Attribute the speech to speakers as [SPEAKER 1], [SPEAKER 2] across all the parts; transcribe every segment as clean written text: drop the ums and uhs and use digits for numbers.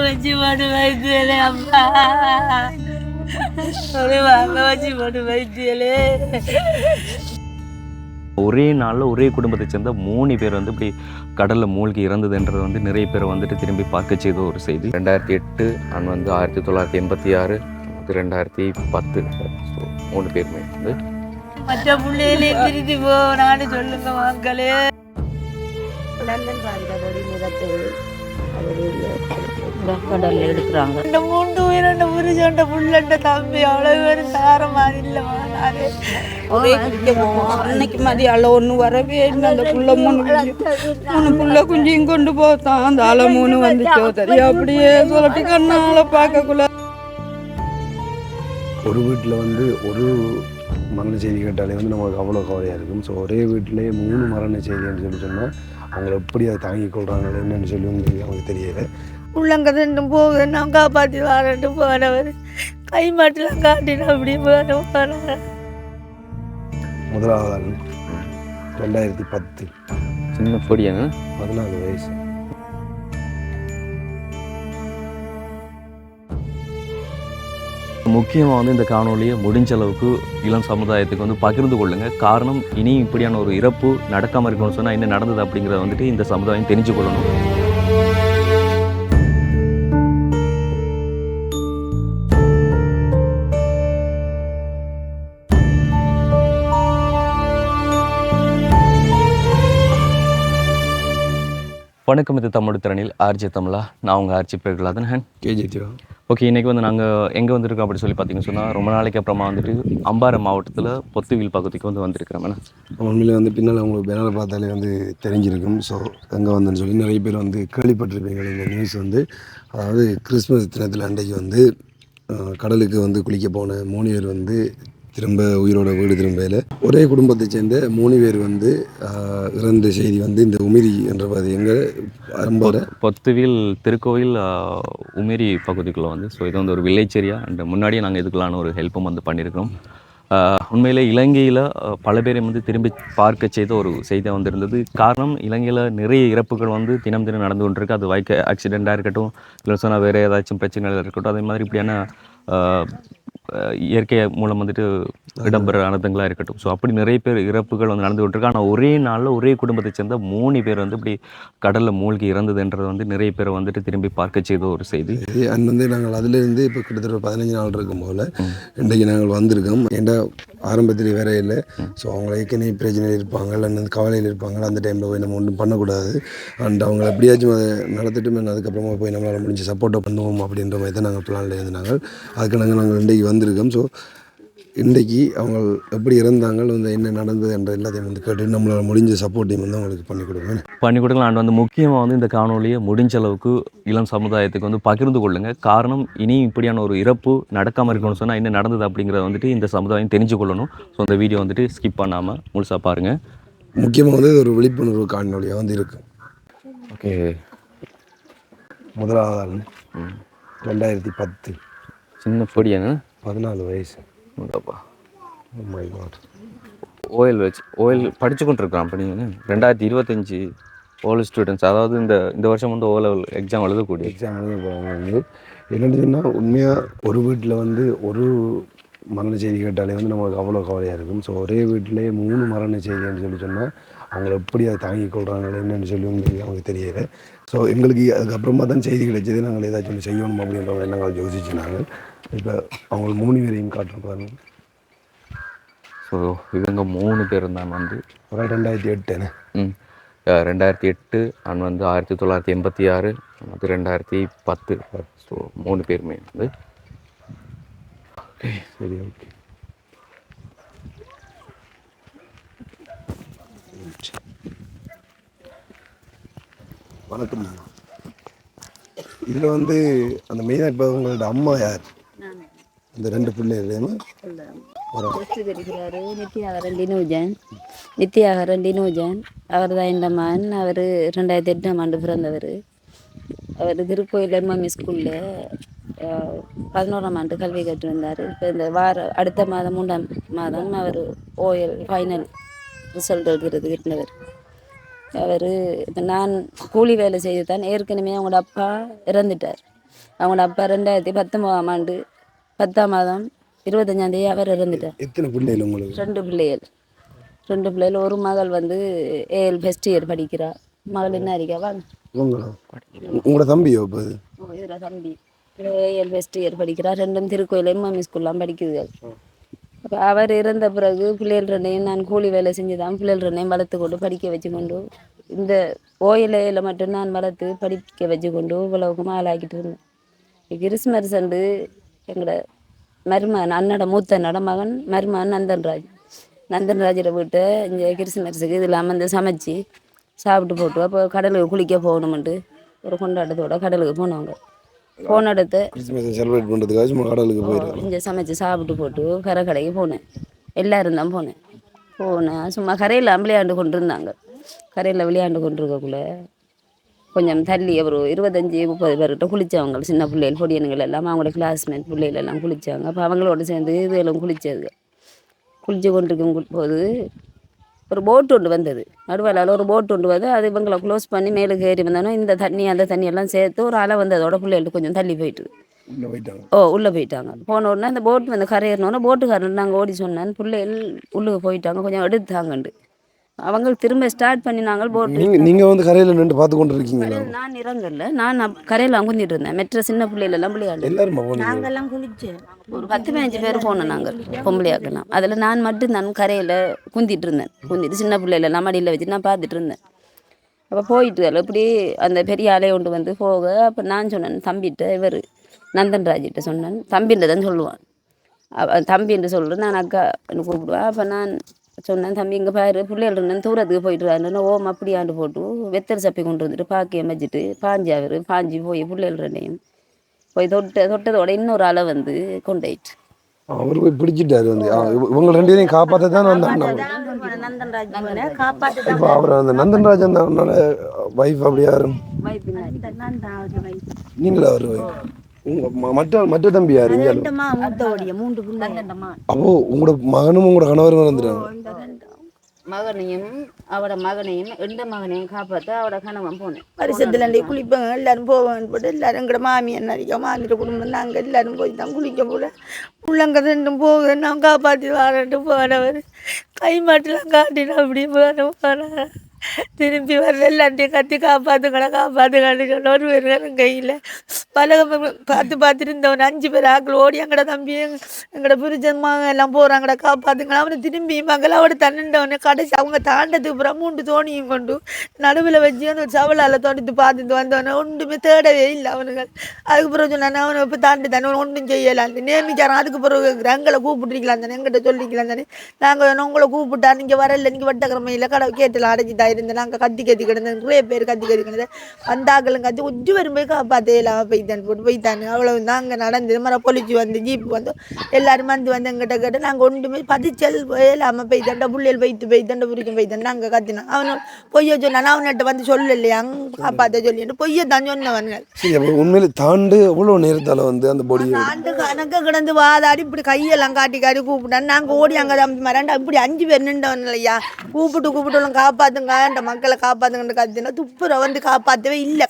[SPEAKER 1] வச்சு போட்டு வைத்தியலே அம்மா, வாங்க வச்சு போட்டு வைத்தியலே.
[SPEAKER 2] ஒரே நாளில் ஒரே குடும்பத்தை சேர்ந்த 3 பேர் வந்து இப்படி கடலில் மூழ்கி இறந்ததுன்றது வந்து நிறைய பேரை வந்துட்டு திரும்பி பார்க்க செய்த ஒரு செய்தி. 2008 அண்ட் வந்து 1986, 2010. ஸோ 3 பேருமே வந்து
[SPEAKER 1] மற்ற பிள்ளைகளே திருத்தி போனான்னு சொல்லுங்க மக்களே.
[SPEAKER 3] கடல்ல எடுக்கிறாங்க.
[SPEAKER 1] இந்த 3 உயிரண்ட புரிச்சோண்ட புள்ளண்ட தம்பி அவ்வளவு பேரும் சாரமா இல்லவானாரு.
[SPEAKER 3] அன்னைக்கு மதியம் ஒன்று வரவே இல்லை. அந்த புள்ள 3 புள்ள குஞ்சியும் கொண்டு போத்தான். அந்த அலை 3 வந்துச்சோ தெரியா, அப்படியே சொல்லிட்டு கண்ணால பார்க்கக்குள்ள.
[SPEAKER 4] ஒரு வீட்டில் வந்து ஒரு மரண செய்தி கேட்டாலே வந்து நமக்கு அவ்வளோ கவலையாக இருக்கும். ஸோ ஒரே வீட்டிலே 3 மரண செய்தின்னு சொன்னால் அவங்கள எப்படி அதை தாங்கிக் கொள்கிறாங்க என்னன்னு சொல்லி வந்து அவங்களுக்கு தெரியலை.
[SPEAKER 1] உள்ளங்க ரெண்டும் போகுது, நான் காப்பாற்றி வரட்டு போனவர் கை மாட்டெல்லாம் காட்டின அப்படி போன.
[SPEAKER 4] முதலாவது ஆள் 2010,
[SPEAKER 2] சின்ன பொடியாங்க,
[SPEAKER 4] 14 வயசு.
[SPEAKER 2] முக்கியமாக வந்து இந்த காணொலியை முடிஞ்ச அளவுக்கு இளம் சமுதாயத்துக்கு வந்து பகிர்ந்து கொள்ளுங்கள். காரணம், இனி இப்படியான ஒரு இறப்பு நடக்காமல் இருக்கணும்னு சொன்னால் என்ன நடந்தது அப்படிங்கிறத வந்துட்டு இந்த சமுதாயம் தெரிஞ்சு கொள்ளணும். வணக்கம், இது தமிழ் திறனில் ஆர்ஜி தமிழா. நான் உங்கள் ஆர்ஜி பிரகலாதன் ஹேன்
[SPEAKER 4] கேஜி.
[SPEAKER 2] ஓகே, இன்றைக்கி வந்து நாங்கள் எங்கே வந்திருக்கோம் அப்படி சொல்லி பார்த்தீங்கன்னு சொன்னால், ரொம்ப நாளைக்கு அப்புறமா வந்துட்டு அம்பாறை மாவட்டத்தில் பொத்துவில் பகுதிக்கு வந்து வந்திருக்கிறோம்.
[SPEAKER 4] உண்மையிலே வந்து பின்னால் அவங்களுக்கு பேனரை பார்த்தாலே வந்து தெரிஞ்சிருக்கும். ஸோ எங்கே வந்தேன்னு சொல்லி நிறைய பேர் வந்து கேள்விப்பட்டிருப்பீங்க. இந்த நியூஸ் வந்து, அதாவது கிறிஸ்மஸ் தினத்தில் அன்றைக்கு வந்து கடலுக்கு வந்து குளிக்க போன 3 பேர் வந்து திரும்ப உயிரோட வீடு திரும்பையில் ஒரே குடும்பத்தை சேர்ந்த 3 பேர் வந்து இறந்த செய்தி வந்து இந்த உமிரி என்ற பகுதி எங்கள்
[SPEAKER 2] பொத்துவில் திருக்கோயில் உமிரி பகுதிக்குள்ளே வந்து. ஸோ இது வந்து ஒரு வில்லேஜ் ஏரியா. அண்ட் முன்னாடியே நாங்கள் இதுக்குள்ளான ஒரு ஹெல்ப்பும் வந்து பண்ணியிருக்கிறோம். உண்மையிலே இலங்கையில் பல பேரை வந்து திரும்பி பார்க்க செய்த ஒரு செய்தியாக வந்திருந்தது. காரணம், இலங்கையில் நிறைய இறப்புகள் வந்து தினம் தினம் நடந்து கொண்டிருக்கு. அது வைக்க ஆக்சிடெண்ட்டாக இருக்கட்டும், இல்லை சொன்னால் வேறு ஏதாச்சும் பிரச்சனைகள் இருக்கட்டும், அதே மாதிரி இப்படியான இயற்கை மூலம் வந்துட்டு இடம்பெற அனர்த்தங்களாக இருக்கட்டும். ஸோ அப்படி நிறைய பேர் இறப்புகள் வந்து நடந்து கொண்டிருக்கு. ஆனால் ஒரே நாளில் ஒரே குடும்பத்தை சேர்ந்த 3 பேர் வந்து இப்படி கடலில் மூழ்கி இறந்ததுன்றது வந்து நிறைய பேரை வந்துட்டு திரும்பி பார்க்க செய்த ஒரு செய்தி.
[SPEAKER 4] அண்ட் வந்து நாங்கள் அதிலிருந்து இப்போ கிட்டத்தட்ட 15 நாள் இருக்கும் போல் இன்றைக்கு நாங்கள் வந்திருக்கோம். ஏன்டா ஆரம்பத்தில் வேற இல்லை. ஸோ அவங்க ஏற்கனவே பிரச்சனையில் இருப்பாங்க, இல்லை கவலையில் இருப்பாங்க. அந்த டைமில் போய் நம்ம ஒன்றும் பண்ணக்கூடாது. அண்ட் அவங்க எப்படியாச்சும் அதை நடத்திட்டு அதுக்கப்புறமா போய் நம்மளால் முடிஞ்ச சப்போர்ட்டை பண்ணுவோம் அப்படின்ற மாதிரி தான் நாங்கள் பிளானில் இருந்தாங்க. அதுக்கு நாங்கள் இன்றைக்கு வந்திருக்கோம். ஸோ இன்றைக்கி அவங்க எப்படி இறந்தாங்க, வந்து என்ன நடந்தது என்ற எல்லாத்தையும் வந்து கேட்டு நம்மளால் முடிஞ்ச சப்போர்ட்டையும் வந்து அவங்களுக்கு பண்ணி
[SPEAKER 2] கொடுக்கலாம். அண்ட் வந்து முக்கியமாக வந்து இந்த காணொலியை முடிஞ்ச அளவுக்கு இளம் சமுதாயத்துக்கு வந்து பகிர்ந்து கொள்ளுங்கள். காரணம், இனி இப்படியான ஒரு இறப்பு நடக்காமல் இருக்கணும்னு சொன்னால் என்ன நடந்தது அப்படிங்கிறத வந்துட்டு இந்த சமுதாயம் தெரிஞ்சு கொள்ளணும். ஸோ இந்த வீடியோ வந்துட்டு ஸ்கிப் பண்ணாமல் முழுசாக பாருங்கள்.
[SPEAKER 4] முக்கியமாக வந்து ஒரு விழிப்புணர்வு காணொலியாக வந்து இருக்குது.
[SPEAKER 2] ஓகே,
[SPEAKER 4] முதலாவது ஆள் 2010,
[SPEAKER 2] சின்ன பொடியாங்க,
[SPEAKER 4] 14 வயசு.
[SPEAKER 2] ஓஎல் படித்து கொண்டிருக்கிறான். அப்போ நீங்கள் 2025 ஓஎல் ஸ்டூடெண்ட்ஸ், அதாவது இந்த வருஷம் வந்து ஓ லெவல் எக்ஸாம் எழுத
[SPEAKER 4] போகிறவங்க வந்து என்னென்னு சொன்னால், உண்மையாக ஒரு வீட்டில் வந்து ஒரு மரண செய்தி கேட்டாலே வந்து நமக்கு அவ்வளோ கவலையாக இருக்கும். ஸோ ஒரே வீட்டிலே 3 மரண செய்தின்னு சொன்னால் அவங்கள எப்படி அதை தாங்கிக் கொள்கிறாங்க என்னென்னு சொல்லி வந்து அவங்களுக்கு தெரியலை. ஸோ எங்களுக்கு அதுக்கப்புறமா தான் செய்தி கிடைச்சது. நாங்கள் ஏதாச்சும் செய்யணும் அப்படின்ற மாதிரி நாங்கள் யோசிச்சுனாங்க. இப்போ அவங்க 3 பேரையும் காட்டுறாங்க.
[SPEAKER 2] ஸோ இவங்க 3 பேர் தான் வந்து
[SPEAKER 4] 2008
[SPEAKER 2] 2008 அண்ட் வந்து 1986, அது 2010. ஸோ 3 பேருமே வந்து. ஓகே,
[SPEAKER 4] சரி, ஓகே. வணக்கம். இதில் வந்து அந்த மெயினாக இப்போ உங்களோட அம்மா யார்? இந்த 2 பிள்ளைகளையுமே
[SPEAKER 3] நித்யாகரன் டினோஜன் அவர் தான் இந்த மகன். அவர் 2008ஆம் ஆண்டு பிறந்தவர். அவர் திருக்கோயில் எம்எம்இ ஸ்கூலில் 11ஆம் ஆண்டு கல்வி கற்று வந்தார். இப்போ இந்த அடுத்த மாதம் 3ஆம் மாதம் அவர் ஓஎல் ஃபைனல் ரிசல்ட் எழுதுறது கிட்டவர். அவர் இப்போ நான் கூலி வேலை செய்து தான் ஏற்கனவே அவங்களோட அப்பா இறந்துட்டார்.
[SPEAKER 5] அவங்களோட அப்பா 2019ஆம் ஆண்டு 10ஆம் மாதம் 25ஆம் தேதி அவர் இறந்துட்டார்.
[SPEAKER 4] எத்தனை பிள்ளைகள் உங்களுக்கு?
[SPEAKER 5] 2 பிள்ளைகள். 2 பிள்ளைகள். ஒரு மகள் வந்து ஏஎல் ஃபர்ஸ்ட் இயர் படிக்கிறா. மகள் என்ன அறிக்கா வாங்க.
[SPEAKER 4] உங்களோட தம்பியோ இப்போ அது?
[SPEAKER 5] இதில் தம்பி ஏஎல் ஃபர்ஸ்ட் இயர் படிக்கிறா. 2ம் திருக்கோயில் எம்எம்இ ஸ்கூல்லாம் படிக்குதுகள். அப்போ அவர் இறந்த பிறகு பிள்ளைகள் 2ஐயும் நான் கூலி வேலை செஞ்சு தான் பிள்ளைகள் 2ஐயும் வளர்த்து கொண்டு படிக்க வச்சு கொண்டு இந்த ஓயிலையில் மட்டும் நான் வளர்த்து படிக்க வச்சு கொண்டு இவ்வளவுக்கும் ஆளாக்கிட்டு இருந்தேன். கிறிஸ்மஸ் அண்டு எங்களோட மருமகன் அண்ணோட மூத்த அண்ணோட மகன் மருமகன் நந்தன்ராஜோட வீட்டை இங்கே கிறிஸ்மஸுக்கு இதில் அமர்ந்து சமைச்சு சாப்பிட்டு போட்டு அப்போ கடலுக்கு குளிக்க போகணுமெண்டு ஒரு கொண்டாட்டத்தோட கடலுக்கு போனவங்க. போன இடத்த
[SPEAKER 4] செலிப்ரேட் பண்ணுறதுக்காக சும்மா கடலுக்கு போயிடுறோம்.
[SPEAKER 5] இங்கே சமைச்சு சாப்பிட்டு போட்டு கரைக்கு போனேன். எல்லாரும் தான் போனேன். சும்மா கரையில் விளையாண்டு கொண்டு இருந்தாங்க. கரையில் விளையாண்டு கொண்டு இருக்கக்குள்ள கொஞ்சம் தள்ளி ஒரு 25-30 பேர்கிட்ட குளித்தவங்க. சின்ன பிள்ளைகள் பொடியனுங்கள் எல்லாம் அவங்களோட கிளாஸ்மேட் பிள்ளைகள் எல்லாம் குளித்தாங்க. அப்போ அவங்களோட சேர்ந்து இதுகளும் குளித்தது. குளித்து கொண்டிருக்கும் போது ஒரு போட் ஒன்று வந்தது. நடுவாளால் ஒரு போட் ஒன்று வந்து அது இவங்களை க்ளோஸ் பண்ணி மேலுக்கு ஏறி வந்தோன்னா இந்த தண்ணி அந்த தண்ணியெல்லாம் சேர்த்து ஒரு அலை வந்து அதோட பிள்ளைகளுக்கு கொஞ்சம் தள்ளி போயிட்டு உள்ளே போயிட்டாங்க. போன உடனே அந்த போட் வந்து கரையேறினோன்னா போட்டுக்காரன் நாங்கள் ஓடி சொன்னேன் பிள்ளைகள் உள்ளுக்கு போயிட்டாங்க கொஞ்சம் எடுத்தாங்கண்டு. அவங்க திரும்ப ஸ்டார்ட் பண்ணினாங்க போட்டு.
[SPEAKER 4] நீங்கள் வந்து கரையில் நின்று பார்த்து கொண்டு இருக்கீங்களா?
[SPEAKER 5] நான் இறங்கல. நான் கரையில் அங்குந்திட்டு இருந்தேன். மெட்ர சின்ன பிள்ளைகளெல்லாம் விளையாடு.
[SPEAKER 1] நாங்கெல்லாம் குளிச்சேன்.
[SPEAKER 5] ஒரு 10-15 பேர் போனோம் நாங்கள் பொம்பளையாக்கலாம். அதில் நான் மட்டும் நான் கரையில் குந்திட்டு இருந்தேன். குந்திட்டு சின்ன பிள்ளைகளெல்லாம் மடியில் வச்சு நான் பார்த்துட்டு இருந்தேன். அப்போ போயிட்டு இப்படி அந்த பெரிய அலையை கொண்டு வந்து போக அப்போ நான் சொன்னேன் தம்பிகிட்ட இவர் நந்தன்ராஜிட்ட சொன்னேன். தம்பின்ற தான் சொல்லுவான். தம்பின்னு சொல்கிறேன் நான் அக்கா கூப்பிடுவேன். அப்போ நான் சொன்னேன் தம்பி இங்கே பாரு பிள்ளைகள் இருந்தேன் தூரத்துக்கு போயிட்டுறாருன்னு ஓம் அப்படியாண்டு போட்டு வெத்தரை சப்பி கொண்டு வந்துட்டு பாக்கியம் வச்சுட்டு பாஞ்சி போய் பிள்ளைகள் 2ஐயும் போய் தொட்டதோட இன்னொரு அலை வந்து கொண்டாயிட்டு
[SPEAKER 4] அவர் போய் பிடிச்சிட்டாரு. வந்து இவங்க 2 பேரையும் காப்பாற்ற தான் வந்தாங்க. இப்போ அவர் அந்த நந்தன்ராஜ் அந்த வைஃப் அப்படி யாரும் நீங்களா அவர் மற்ற தம்பி யாரு? அப்போ உங்களோட மகனும் உங்களோட கணவரும் வந்துட்டாங்க.
[SPEAKER 5] மகனையும் அவட மகனையும் 2 மகனையும் காப்பாற்ற அவட கணவன் போனேன்.
[SPEAKER 1] பரிசத்துல குளிப்பாங்க எல்லாரும் போவாங்க போட்டு எல்லாரும் எங்கட மாமி என்ன மாமியோட குடும்பம் நாங்கள் எல்லாரும் போய் தான் குளிக்க போல பிள்ளைங்க 2 போக நான் காப்பாற்றி வரேன்ட்டு போனவர் கை மாட்டெல்லாம் காட்டினா அப்படி போன திரும்பி வர எல்லாத்தையும் கத்தி காப்பாற்றுங்கன்னு சொன்ன ஒரு பேர் கையில் பல பார்த்துட்டு இருந்தவன் 5 பேர் ஆக்கள் ஓடி எங்கட தம்பி எங்கட புரிஜன்மாங்க எல்லாம் போகிறாங்கடா காப்பாற்றுங்களா. அவனை திரும்பி மகளோட தண்ணிண்டவனை கடைசி அவங்க தாண்டதுக்கு அப்புறம் 3 தோணியும் கொண்டு நடுவில் வச்சு அந்த சவலால் தொடுத்து பார்த்துட்டு வந்தவனை ஒன்றுமே தேடவே இல்லை அவனுங்க. அதுக்கு பிறகு சொன்னான் அவனை இப்போ தாண்டி தானே ஒன்றும் செய்யலான்னு நேமிச்சாரான். அதுக்கு பிறகு எங்களை கூப்பிட்டுருக்கலாம் தானே எங்கிட்ட சொல்லிக்கலாம் தானே நாங்கள் உங்களை கூப்பிட்டா நீங்கள் வரல நீங்கள் வட்டக்கிழமையில் கடை கேட்டலாம் அடைச்சிட்டா இருந்தேன். நாங்கள் கத்தி கிடந்தேன். நிறைய பேர் கத்தி கிடந்தது. வந்தாக்களும் கத்தி உச்சி வரும் போய் காப்பாற்றலாம் போய்த்தானு அவ்வளவு தான் அங்கே நடந்தது. மரம் பொலிச்சு வந்து ஜீப்பு வந்து எல்லாரும் வந்து எங்கிட்ட கேட்டு நாங்கள் ஒன்றுமே பதிச்சல் இல்லாமல் போய்த்தாண்ட பிள்ளைகள் போய்த்தாண்ட புரிக்கும் போய்த்தாண்டு நாங்கள் கத்தினோம். அவனு பொய்ய சொன்னான். அவன்கிட்ட வந்து சொல்லலையா அங்கே காப்பாற்ற சொல்லிட்டு பொய்ய தான் சொன்னவன்கள்.
[SPEAKER 4] உண்மையிலே தாண்டு எவ்வளோ நேரத்தால் வந்து அந்த பொடி
[SPEAKER 1] தாண்டு கணக்க கிடந்து வாதாடி இப்படி கையெல்லாம் காட்டி கூப்பிட்டான். நாங்கள் ஓடி அங்கே மரண்டா இப்படி 5 பேர் நின்றவன் இல்லையா கூப்பிட்டு காப்பாற்றுங்க மக்களை காப்பாற்றுங்கன்னு கத்தினா துப்புரை வந்து காப்பாற்றவே இல்லை.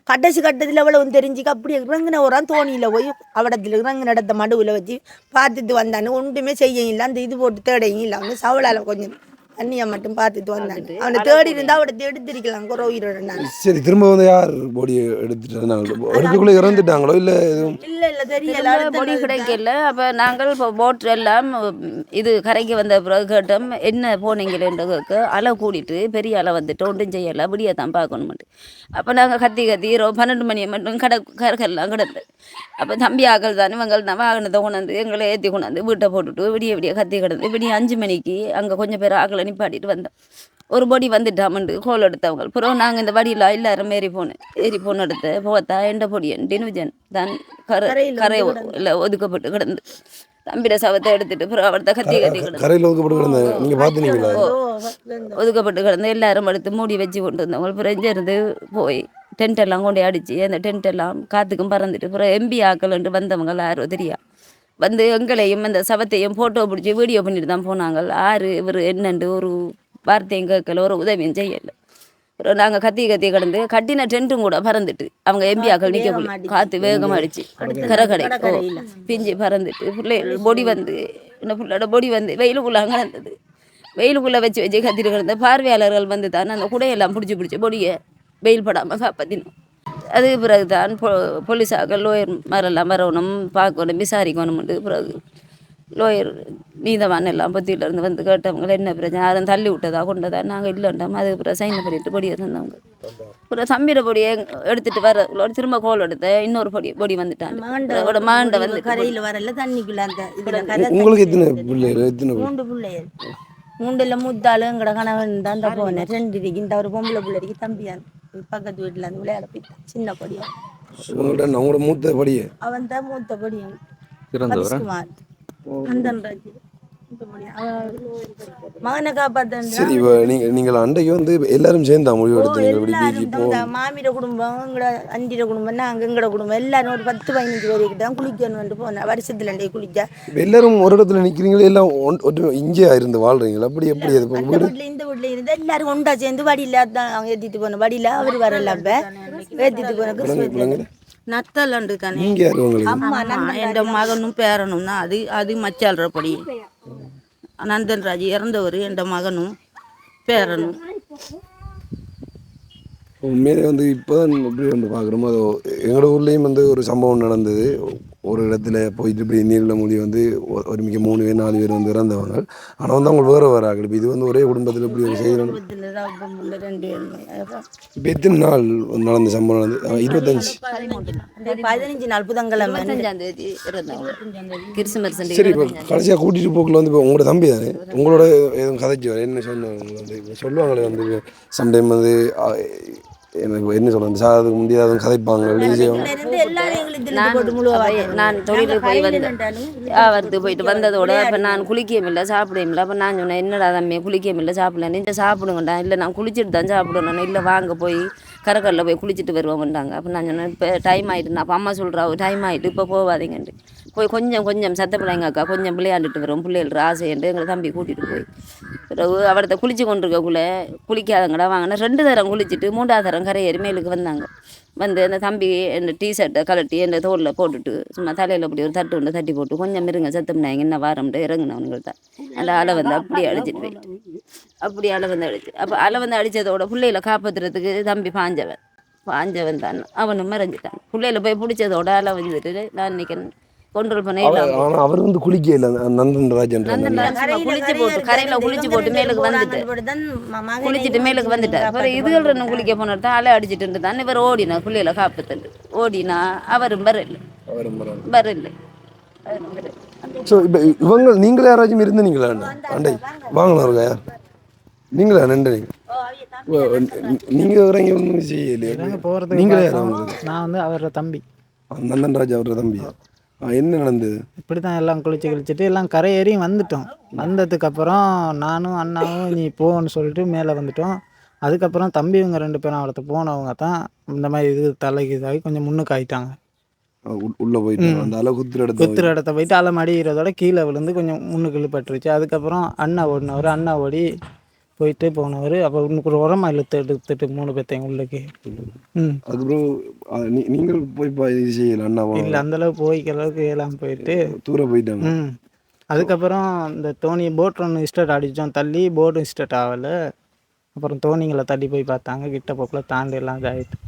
[SPEAKER 1] கட்டத்தில் அவ்வளவு தெரிஞ்சுக்க அப்படி இறங்கின ஒரு தோணியில் போய் அவடத்தில் இறங்கின இடத்த மடுவில் வச்சு பார்த்துட்டு வந்தானு ஒன்றுமே செய்ய இல்லை. அந்த இது போட்டு தேடையும் இல்லை. அவனு சவலால் கொஞ்சம் தண்ணியை மட்டும் பார்த்துட்டு வந்தாங்க. அவனை தேடி இருந்தா அவட எடுத்திருக்கலாம் குறை உயிரோட.
[SPEAKER 4] சரி திரும்ப வந்து யார் பொடியை எடுத்துக்குள்ளே இறந்துட்டாங்களோ இல்லை
[SPEAKER 1] இல்லை தெரியல
[SPEAKER 5] பொடி கிடைக்கல. அப்போ நாங்கள் இப்போ போட் எல்லாம் இது கரைக்கு வந்த பிறகு கேட்டோம் என்ன போனீங்களேன்னு கேட்க அலை கூடிட்டு பெரிய அலை வந்துட்டு ஒன்றும் செய்யலை அப்படியே தான் பார்க்கணுமெண்டு. அப்போ நாங்கள் கத்தி 12 மணியை மட்டும் கரைக்கெல்லாம் கிடந்து. அப்போ தம்பி ஆக்கள் தானே இவங்கள் தான் வாகனத்தை கொண்டாந்து எங்களை ஏற்றி கொண்டாந்து வீட்டை போட்டுட்டு விடிய கத்தி கிடந்து 5 மணிக்கு அங்கே கொஞ்சம் பேர் ஆக்களை நிப்பாட்டிட்டு வந்தோம். ஒரு பொடி வந்துட்டாமண்டு கோல் எடுத்தவங்க. அப்புறம் நாங்கள் இந்த வடியில் எல்லாரும் ஏறி போன எடுத்து போத்தா எந்த பொடியன் டினுஜன் தான் கரை இல்லை ஒதுக்கப்பட்டு கிடந்து தம்பிட சவத்தை எடுத்துட்டு அப்புறம் அவர்த்த கத்தி
[SPEAKER 4] கரையில்
[SPEAKER 5] ஒதுக்கப்பட்டு கிடந்து எல்லாரும் எடுத்து மூடி வச்சு கொண்டு வந்தவங்க. அப்புறம் இருந்து போய் டென்ட் எல்லாம் கொண்டு அடிச்சு அந்த டென்ட் எல்லாம் காற்றுக்கும் பறந்துட்டு அப்புறம் எம்பி ஆக்கலன்ட்டு வந்தவங்க யாரும் தெரியா வந்து எங்களையும் அந்த சவத்தையும் ஃபோட்டோ பிடிச்சி வீடியோ பண்ணிட்டு தான் போனாங்க. இவர் என்னண்டு ஒரு வார்த்தையும் கேட்கல ஒரு உதவியும் செய்யலை. நாங்கள் கத்தி கத்தி கிடந்து கட்டின டென்ட்டும் கூட பறந்துட்டு அவங்க எம்பியாக்கள் நிற்கக்குள்ள காற்று வேகமாக அடிச்சு கரை பிஞ்சு பறந்துட்டு பிள்ளைகள் பொடி வந்து என்ன பிள்ளையோட பொடி வந்து வெயிலுக்குள்ளே அங்கே இருந்தது. வெயிலுக்குள்ளே வச்சு வச்சு கத்திட்டு கிடந்த பார்வையாளர்கள் வந்து தான் அந்த குடையெல்லாம் பிடிச்சி பொடியை வெயில் படாமல் காப்பாற்றினோம். அதுக்கு பிறகு தான் போலீஸாக்கள் லோயர் மாதிரிலாம் வரணும் பார்க்கணும் விசாரிக்கணும்ட்டு பிறகு லோயர் நீதவான் எல்லாம் பத்தியிலேருந்து வந்து கேட்டவங்க என்ன பிரச்சனை யாரும் தள்ளி விட்டதா கொண்டதா நாங்கள் இல்லைண்டோம். அதுக்கு பிறகு சைன் பண்ணிட்டு பொடியை தந்தவங்க. அப்புறம் சம்பீர பொடியை எடுத்துகிட்டு வர திரும்ப கோல் எடுத்த இன்னொரு பொடி வந்துட்டாங்க. மாண்ட வந்து
[SPEAKER 1] கரையில் வரல தண்ணிக்குள்ள அந்த
[SPEAKER 4] உங்களுக்கு எத்தனை பிள்ளைகள்? எத்தனை
[SPEAKER 1] 3 பிள்ளைகள். 3ல் மூத்தாலும் எங்கட கணவன் தான் தான் போனேன். 2 இருக்கு. இந்த ஒரு பொம்பளை பிள்ளைக்கு தம்பியா பக்கத்து வீட்டில் இருந்து விளையாட போயிட்டான் சின்ன பொடியா.
[SPEAKER 4] அவங்களோட மூத்த படியே
[SPEAKER 1] அவன் தான் மூத்த பொடியன்
[SPEAKER 2] இறந்தவரா?
[SPEAKER 1] அந்தன்றாஜி மகனை காப்பாத்தன்.
[SPEAKER 4] சரி, நீங்கள் அன்றைக்கு வந்து எல்லாரும் சேர்ந்தா முடிவு எடுத்தீங்க?
[SPEAKER 1] மாமியோட குடும்பம் எங்கட 5 குடும்பம் நாங்கள் எங்கட குடும்பம் எல்லாரும் ஒரு 10-15 பேருக்கு தான் குளிக்கணும் போனேன். வருஷத்துல குளிக்க
[SPEAKER 4] எல்லாரும் ஒரு இடத்துல நிற்கிறீங்களே, எல்லாம் இங்கே இருந்து வாழ்றீங்களா? அப்படி எப்படி
[SPEAKER 1] இந்த வீட்டில் இருந்து எல்லாரும் ஒன்றா சேர்ந்து வடியில தான் அவங்க ஏற்றிட்டு போனோம். வடியில அவர் வரல அப்போ ஏற்றிட்டு போன
[SPEAKER 3] நத்தலண்டு தானே.
[SPEAKER 4] நீங்க யாரு உங்களுக்கு?
[SPEAKER 1] அம்மா
[SPEAKER 3] என் மகனும் பேரனும் தான். அது மச்சால்றபடி நந்தன்ராஜ் இறந்தவர் என் மகனும் பேரனும்.
[SPEAKER 4] உண்மையிலே வந்து இப்போ தான் இப்படி வந்து பார்க்குறோமோ, அது எங்களோட ஊர்லேயும் வந்து ஒரு சம்பவம் நடந்தது. ஒரு இடத்துல போயிட்டு இப்படி நீரில் மூடி வந்து ஒரு மிக்க 3 பேர் 4 பேர் வந்து இறந்தவங்க. ஆனால் வந்து அவங்க வேறு ஆகல. இப்போ இது வந்து ஒரே குடும்பத்தில் இப்படி ஒரு செய்யணும். இப்போ எத்தனை நாள் நடந்த சம்பவம் நடந்து?
[SPEAKER 1] 15 நாள் புதன்கிழமை.
[SPEAKER 5] 15ஆம் தேதி இறந்தவங்க கிறிஸ்துமஸ்.
[SPEAKER 4] சரி, இப்போ கடைசியாக கூட்டிகிட்டு போக்கில் வந்து இப்போ உங்களோட தம்பி தானே, உங்களோட எதுவும் கதைச்சு வர என்ன சொன்னாங்க வந்து சொல்லுவாங்களே வந்து சம்டைம் வந்து எனக்கு என்ன சொல்கிறது சாதத்துக்கு முடியாத கதைப்பாங்க.
[SPEAKER 5] நான் தொழிலுக்கு போய் வந்தேன். வியாபாரத்துக்கு போயிட்டு வந்ததோட இப்போ நான் குளிக்கவும் இல்லை சாப்பிடவும் இல்லை. அப்போ நான் சொன்னேன் என்னடா தம்பி குளிக்கவும் இல்லை சாப்பிடல நீங்கள் சாப்பிடுங்கண்டா. இல்லை நான் குளிச்சுட்டு தான் சாப்பிடணும். இல்லை வாங்க போய் கரைக்கல்ல போய் குளிச்சுட்டு வருவோம்ட்டாங்க. அப்போ நான் சொன்னேன் இப்போ டைம் ஆகிட்டு. அப்போ அம்மா சொல்கிறா டைம் ஆகிட்டு இப்போ போகாதீங்கன்ட்டு போய் கொஞ்சம் சத்த பிள்ளைங்க அக்கா கொஞ்சம் விளையாண்டுட்டு வரும் பிள்ளைகள் ஆசைன்ட்டு எங்களை தம்பி கூட்டிகிட்டு போய் பிறகு அவர்கிட்ட குளிச்சு கொண்டிருக்கக்குள்ளே குளிக்காதங்கடா வாங்கினா 2 தரம் குளிச்சுட்டு 3ஆவது தரம் கரையேறி மேலுக்கு வந்தாங்க. வந்து அந்த தம்பி என் டிஷர்ட்டை கலட்டி என் தோளில் போட்டுட்டு சும்மா தலையில் அப்படி ஒரு தட்டு ஒன்று தட்டி போட்டு கொஞ்சம் இருங்க சத்தம்னாங்க என்ன வாரம்ட்டு இறங்குனவங்கள்ட்ட அந்த அலை வந்து அப்படியே அடிச்சிட்டு போய் அப்படி அலை வந்து அடிச்சு. அப்போ அலை வந்து அடித்ததோட பிள்ளைகளை காப்பாற்றுறதுக்கு தம்பி பாஞ்சவன் தான் அவனும் மறைஞ்சிட்டான். பிள்ளைகளை போய் பிடிச்சதோட அலை வந்துட்டு நான் இன்னைக்கு கொண்டு பண்ணேன்.
[SPEAKER 4] ஆனால் அவர் வந்து குளிக்க இல்லை நந்தன்ராஜ்
[SPEAKER 5] குளிச்சு போட்டு மேலுக்கு வந்துட்டு குளிச்சுட்டு மேலுக்கு வந்துட்டார். அப்புறம் இதுகள் 2 குளிக்க போனது அலை அடிச்சுட்டு தான் இவர் ஓடினா பிள்ளைகளை காப்பாற்று ஓடினா அவரும் வரல.
[SPEAKER 4] ஸோ இப்போ இவங்க நீங்களே யாராச்சும் இருந்தீங்களா அண்டை வாங்கினாருங்க யார் நீங்களா நன்றி நீங்கள் வரீங்க ஒன்றும் செய்யலையே போகிறதுக்கு நீங்களே
[SPEAKER 6] நான் வந்து அவரோட தம்பி
[SPEAKER 4] நந்தன்ராஜ் அவரோட தம்பியா? என்ன நடந்தது?
[SPEAKER 6] இப்படி தான் எல்லாம் குளிச்சுட்டு எல்லாம் கரையேறியும் வந்துட்டோம். வந்ததுக்கப்புறம் நானும் அண்ணாவும் நீ போன்னு சொல்லிட்டு மேலே வந்துட்டோம். அதுக்கப்புறம் தம்பி இவங்க 2 பேரும் அவர்கிட்ட போனவங்க தான் இந்த மாதிரி இது தலைக்கு இதாகி கொஞ்சம் முன்னுக்கு ஆகிட்டாங்க.
[SPEAKER 4] உள்ளே போயிட்டு அந்த அலை குத்துற
[SPEAKER 6] இடத்த போயிட்டு அலை மடிகிறதோட கீழே விழுந்து கொஞ்சம் முன்னுக்கு இழுப்பட்டுருச்சு. அதுக்கப்புறம் அண்ணா ஓடி போயிட்டு போனவர். அப்போ இன்னுக்கு ஒரு உரமாக எடுத்துட்டு 3 பேர்த்தையும் உள்ளுக்கு.
[SPEAKER 4] அதுக்கப்புறம் நீங்கள் போய் இது செய்யல அண்ணா
[SPEAKER 6] இல்லை அந்தளவு போய்க்க அளவுக்கு எல்லாம் போயிட்டு
[SPEAKER 4] தூரம் போயிட்டாங்க.
[SPEAKER 6] அதுக்கப்புறம் இந்த தோனி போட் ஒன்று ஸ்டார்ட் அடித்தோம் தள்ளி போட்டும் ஸ்டார்ட் ஆகலை. அப்புறம் தோனிங்களை தள்ளி போய் பார்த்தாங்க கிட்ட போக்கில் தாண்டி எல்லாம் இதாகிட்டு